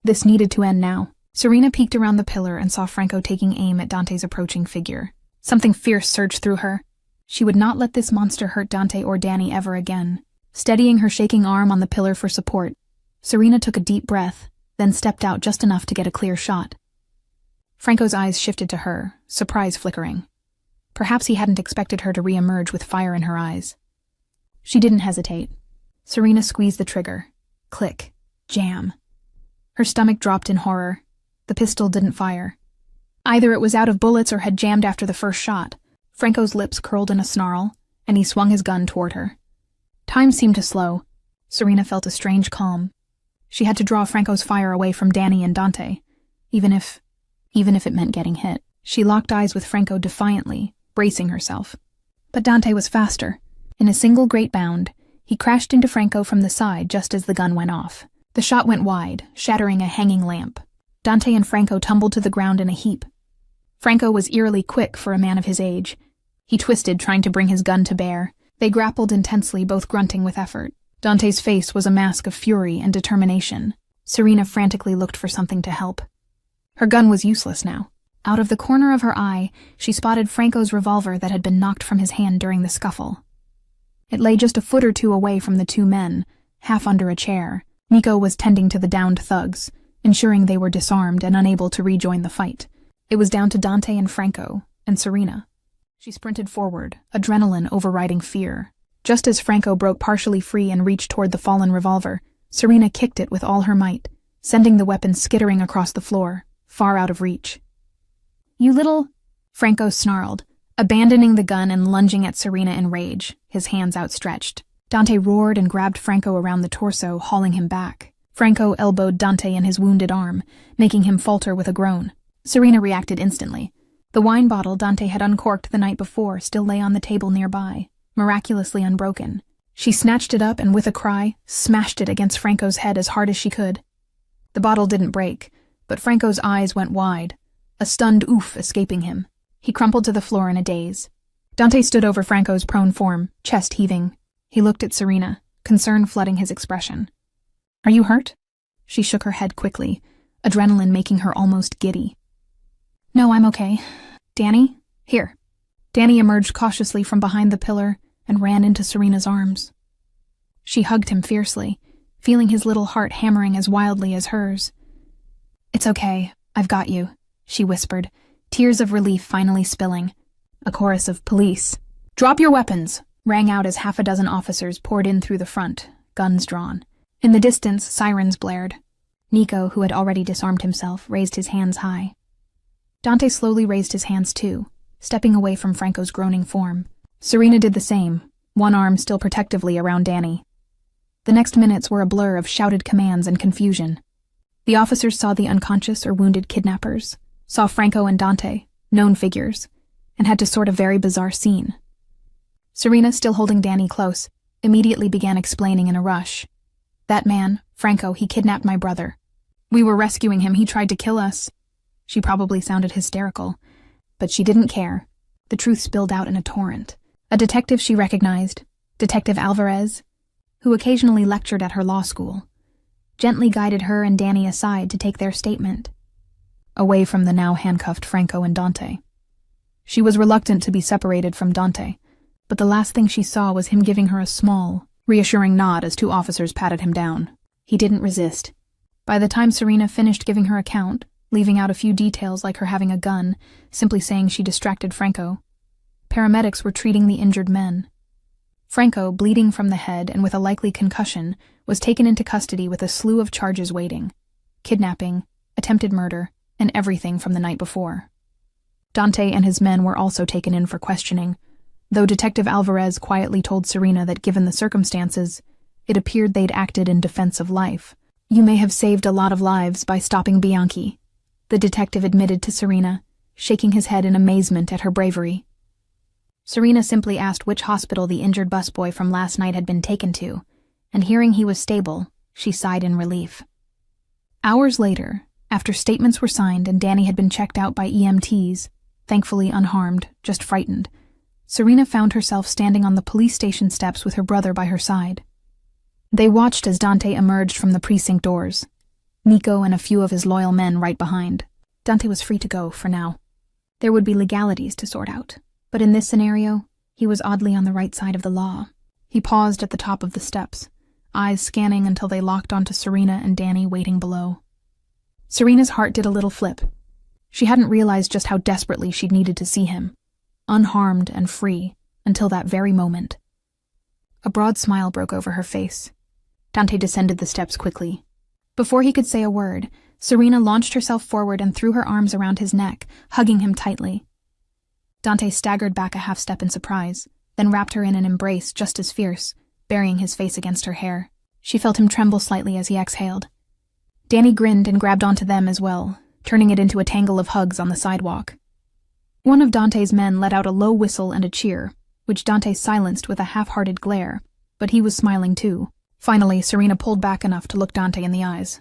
This needed to end now. Serena peeked around the pillar and saw Franco taking aim at Dante's approaching figure. Something fierce surged through her. She would not let this monster hurt Dante or Danny ever again. Steadying her shaking arm on the pillar for support, Serena took a deep breath, then stepped out just enough to get a clear shot. Franco's eyes shifted to her, surprise flickering. Perhaps he hadn't expected her to re-emerge with fire in her eyes. She didn't hesitate. Serena squeezed the trigger. Click. Jam. Her stomach dropped in horror. The pistol didn't fire. Either it was out of bullets or had jammed after the first shot. Franco's lips curled in a snarl, and he swung his gun toward her. Time seemed to slow. Serena felt a strange calm. She had to draw Franco's fire away from Danny and Dante, even if it meant getting hit. She locked eyes with Franco defiantly, bracing herself. But Dante was faster. In a single great bound, he crashed into Franco from the side just as the gun went off. The shot went wide, shattering a hanging lamp. Dante and Franco tumbled to the ground in a heap. Franco was eerily quick for a man of his age. He twisted, trying to bring his gun to bear. They grappled intensely, both grunting with effort. Dante's face was a mask of fury and determination. Serena frantically looked for something to help. Her gun was useless now. Out of the corner of her eye, she spotted Franco's revolver that had been knocked from his hand during the scuffle. It lay just a foot or two away from the two men, half under a chair. Nico was tending to the downed thugs, ensuring they were disarmed and unable to rejoin the fight. It was down to Dante and Franco, and Serena. She sprinted forward, adrenaline overriding fear. Just as Franco broke partially free and reached toward the fallen revolver, Serena kicked it with all her might, sending the weapon skittering across the floor, far out of reach. "You little—" Franco snarled, abandoning the gun and lunging at Serena in rage, his hands outstretched. Dante roared and grabbed Franco around the torso, hauling him back. Franco elbowed Dante in his wounded arm, making him falter with a groan. Serena reacted instantly. The wine bottle Dante had uncorked the night before still lay on the table nearby, miraculously unbroken. She snatched it up and, with a cry, smashed it against Franco's head as hard as she could. The bottle didn't break, but Franco's eyes went wide, a stunned oof escaping him. He crumpled to the floor in a daze. Dante stood over Franco's prone form, chest heaving. He looked at Serena, concern flooding his expression. "Are you hurt?" She shook her head quickly, adrenaline making her almost giddy. "No, I'm okay. Danny? Here." Danny emerged cautiously from behind the pillar and ran into Serena's arms. She hugged him fiercely, feeling his little heart hammering as wildly as hers. "It's okay, I've got you," she whispered, tears of relief finally spilling. A chorus of "Police! Drop your weapons!" rang out as half a dozen officers poured in through the front, guns drawn. In the distance, sirens blared. Nico, who had already disarmed himself, raised his hands high. Dante slowly raised his hands too, stepping away from Franco's groaning form. Serena did the same, one arm still protectively around Danny. The next minutes were a blur of shouted commands and confusion. The officers saw the unconscious or wounded kidnappers, saw Franco and Dante, known figures, and had to sort a very bizarre scene. Serena, still holding Danny close, immediately began explaining in a rush. "That man, Franco, he kidnapped my brother. We were rescuing him, he tried to kill us." She probably sounded hysterical, but she didn't care. The truth spilled out in a torrent. A detective she recognized, Detective Alvarez, who occasionally lectured at her law school, gently guided her and Danny aside to take their statement, away from the now handcuffed Franco and Dante. She was reluctant to be separated from Dante, but the last thing she saw was him giving her a small, reassuring nod as two officers patted him down. He didn't resist. By the time Serena finished giving her account, leaving out a few details like her having a gun, simply saying she distracted Franco, paramedics were treating the injured men. Franco, bleeding from the head and with a likely concussion, was taken into custody with a slew of charges waiting: kidnapping, attempted murder, and everything from the night before. Dante and his men were also taken in for questioning, though Detective Alvarez quietly told Serena that given the circumstances, it appeared they'd acted in defense of life. "You may have saved a lot of lives by stopping Bianchi," the detective admitted to Serena, shaking his head in amazement at her bravery. Serena simply asked which hospital the injured busboy from last night had been taken to, and hearing he was stable, she sighed in relief. Hours later, after statements were signed and Danny had been checked out by EMTs, thankfully unharmed, just frightened, Serena found herself standing on the police station steps with her brother by her side. They watched as Dante emerged from the precinct doors, Nico and a few of his loyal men right behind. Dante was free to go, for now. There would be legalities to sort out, but in this scenario, he was oddly on the right side of the law. He paused at the top of the steps, eyes scanning until they locked onto Serena and Danny waiting below. Serena's heart did a little flip. She hadn't realized just how desperately she'd needed to see him, unharmed and free, until that very moment. A broad smile broke over her face. Dante descended the steps quickly. Before he could say a word, Serena launched herself forward and threw her arms around his neck, hugging him tightly. Dante staggered back a half step in surprise, then wrapped her in an embrace just as fierce, burying his face against her hair. She felt him tremble slightly as he exhaled. Danny grinned and grabbed onto them as well, turning it into a tangle of hugs on the sidewalk. One of Dante's men let out a low whistle and a cheer, which Dante silenced with a half-hearted glare, but he was smiling too. Finally, Serena pulled back enough to look Dante in the eyes.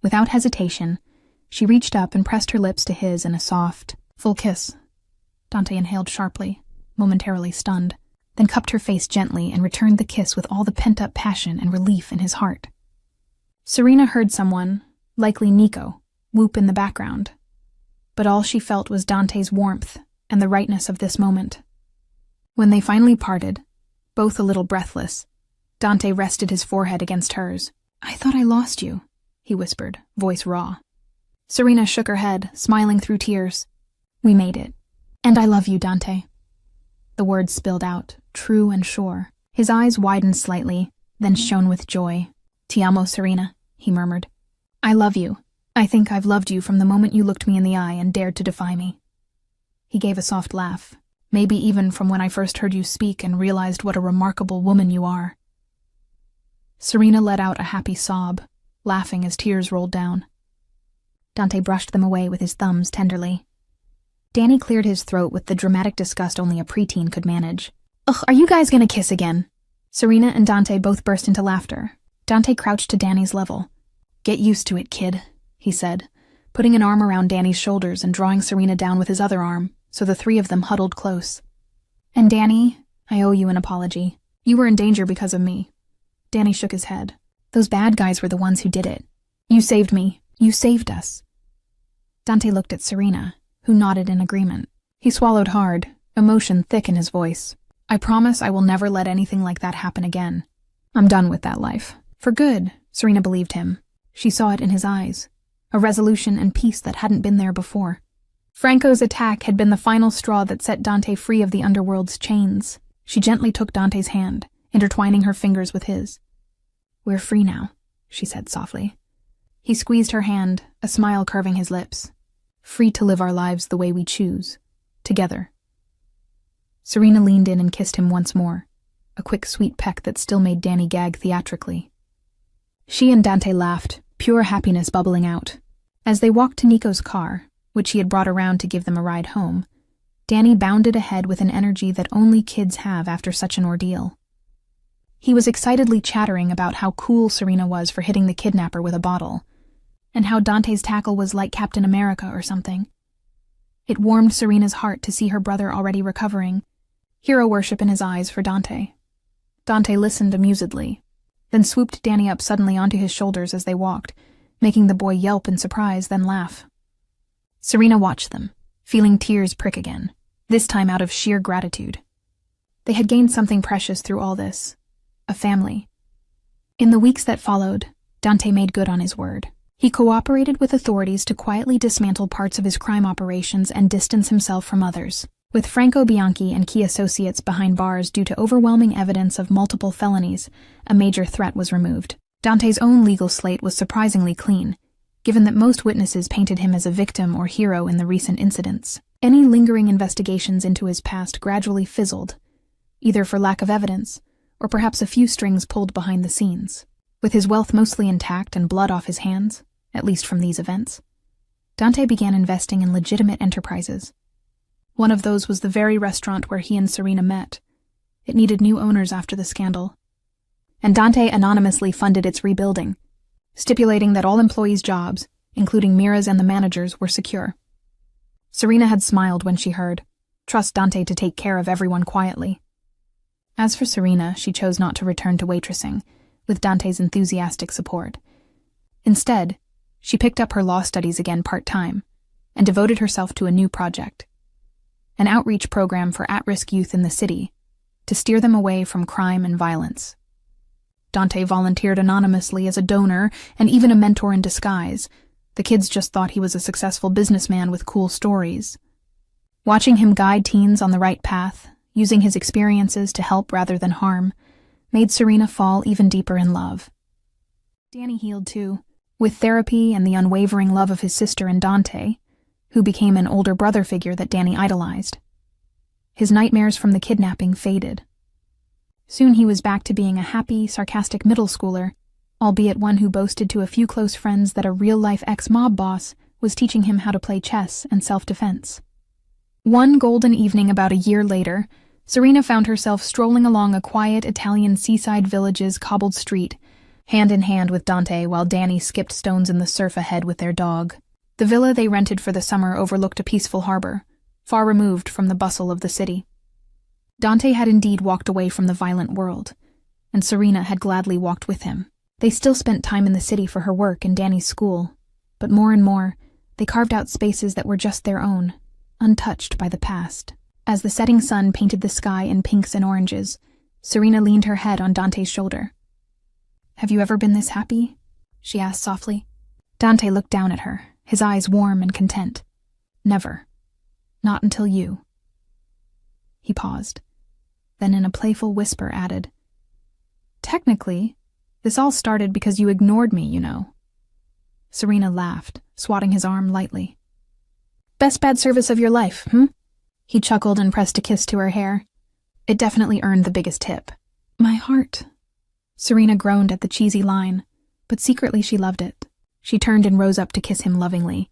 Without hesitation, she reached up and pressed her lips to his in a soft, full kiss. Dante inhaled sharply, momentarily stunned, then cupped her face gently and returned the kiss with all the pent-up passion and relief in his heart. Serena heard someone, likely Nico, whoop in the background, but all she felt was Dante's warmth and the rightness of this moment. When they finally parted, both a little breathless, Dante rested his forehead against hers. "I thought I lost you," he whispered, voice raw. Serena shook her head, smiling through tears. "We made it. And I love you, Dante." The words spilled out, true and sure. His eyes widened slightly, then shone with joy. "Ti amo, Serena," he murmured. "I love you. I think I've loved you from the moment you looked me in the eye and dared to defy me." He gave a soft laugh, maybe even from when I first heard you speak and realized what a remarkable woman you are. Serena let out a happy sob, laughing as tears rolled down. Dante brushed them away with his thumbs tenderly. Danny cleared his throat with the dramatic disgust only a preteen could manage. "Ugh, are you guys gonna kiss again?" Serena and Dante both burst into laughter. Dante crouched to Danny's level. "Get used to it, kid," he said, putting an arm around Danny's shoulders and drawing Serena down with his other arm, so the three of them huddled close. "And Danny, I owe you an apology. You were in danger because of me." Danny shook his head. "Those bad guys were the ones who did it. You saved me. You saved us." Dante looked at Serena, who nodded in agreement. He swallowed hard, emotion thick in his voice. "I promise I will never let anything like that happen again. I'm done with that life. For good," Serena believed him. She saw it in his eyes, a resolution and peace that hadn't been there before. Franco's attack had been the final straw that set Dante free of the Underworld's chains. She gently took Dante's hand, intertwining her fingers with his. "We're free now," she said softly. He squeezed her hand, a smile curving his lips. "Free to live our lives the way we choose, together." Serena leaned in and kissed him once more, a quick sweet peck that still made Danny gag theatrically. She and Dante laughed, pure happiness bubbling out. As they walked to Nico's car, which he had brought around to give them a ride home, Danny bounded ahead with an energy that only kids have after such an ordeal. He was excitedly chattering about how cool Serena was for hitting the kidnapper with a bottle, and how Dante's tackle was like Captain America or something. It warmed Serena's heart to see her brother already recovering, hero worship in his eyes for Dante. Dante listened amusedly, then swooped Danny up suddenly onto his shoulders as they walked, making the boy yelp in surprise, then laugh. Serena watched them, feeling tears prick again, this time out of sheer gratitude. They had gained something precious through all this, a family. In the weeks that followed, Dante made good on his word. He cooperated with authorities to quietly dismantle parts of his crime operations and distance himself from others. With Franco Bianchi and key associates behind bars due to overwhelming evidence of multiple felonies, a major threat was removed. Dante's own legal slate was surprisingly clean, given that most witnesses painted him as a victim or hero in the recent incidents. Any lingering investigations into his past gradually fizzled, either for lack of evidence, or perhaps a few strings pulled behind the scenes. With his wealth mostly intact and blood off his hands, at least from these events, Dante began investing in legitimate enterprises. One of those was the very restaurant where he and Serena met. It needed new owners after the scandal, and Dante anonymously funded its rebuilding, stipulating that all employees' jobs, including Mira's and the manager's, were secure. Serena had smiled when she heard, "Trust Dante to take care of everyone quietly." As for Serena, she chose not to return to waitressing, with Dante's enthusiastic support. Instead, she picked up her law studies again part-time and devoted herself to a new project, an outreach program for at-risk youth in the city to steer them away from crime and violence. Dante volunteered anonymously as a donor and even a mentor in disguise. The kids just thought he was a successful businessman with cool stories. Watching him guide teens on the right path, using his experiences to help rather than harm, made Serena fall even deeper in love. Danny healed too, with therapy and the unwavering love of his sister and Dante, who became an older brother figure that Danny idolized. His nightmares from the kidnapping faded. Soon he was back to being a happy, sarcastic middle schooler, albeit one who boasted to a few close friends that a real-life ex-mob boss was teaching him how to play chess and self-defense. One golden evening about a year later, Serena found herself strolling along a quiet Italian seaside village's cobbled street, hand in hand with Dante while Danny skipped stones in the surf ahead with their dog. The villa they rented for the summer overlooked a peaceful harbor, far removed from the bustle of the city. Dante had indeed walked away from the violent world, and Serena had gladly walked with him. They still spent time in the city for her work and Danny's school, but more and more, they carved out spaces that were just their own, untouched by the past. As the setting sun painted the sky in pinks and oranges, Serena leaned her head on Dante's shoulder. "Have you ever been this happy?" she asked softly. Dante looked down at her, his eyes warm and content. "Never. Not until you." He paused, then in a playful whisper added, "Technically, this all started because you ignored me, you know." Serena laughed, swatting his arm lightly. "Best bad service of your life, hmm?" He chuckled and pressed a kiss to her hair. It definitely earned the biggest tip. "My heart." Serena groaned at the cheesy line, but secretly she loved it. She turned and rose up to kiss him lovingly,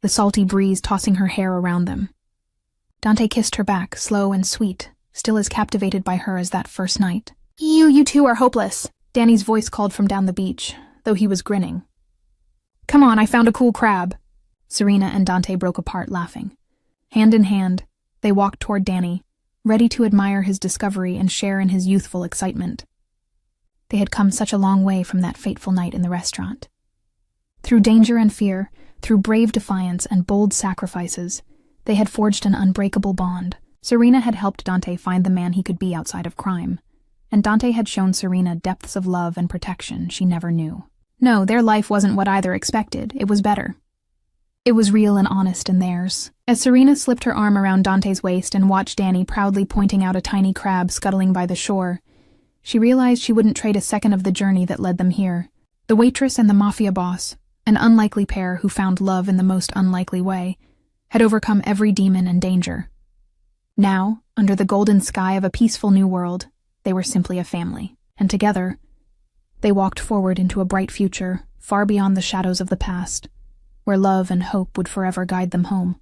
the salty breeze tossing her hair around them. Dante kissed her back, slow and sweet, still as captivated by her as that first night. You two are hopeless," Danny's voice called from down the beach, though he was grinning. "Come on, I found a cool crab." Serena and Dante broke apart laughing. Hand in hand, they walked toward Danny, ready to admire his discovery and share in his youthful excitement. They had come such a long way from that fateful night in the restaurant. Through danger and fear, through brave defiance and bold sacrifices, they had forged an unbreakable bond. Serena had helped Dante find the man he could be outside of crime, and Dante had shown Serena depths of love and protection she never knew. No, their life wasn't what either expected, it was better. It was real and honest in theirs. As Serena slipped her arm around Dante's waist and watched Danny proudly pointing out a tiny crab scuttling by the shore, she realized she wouldn't trade a second of the journey that led them here. The waitress and the Mafia boss, an unlikely pair who found love in the most unlikely way, had overcome every demon and danger. Now, under the golden sky of a peaceful new world, they were simply a family, and together, they walked forward into a bright future, far beyond the shadows of the past, where love and hope would forever guide them home.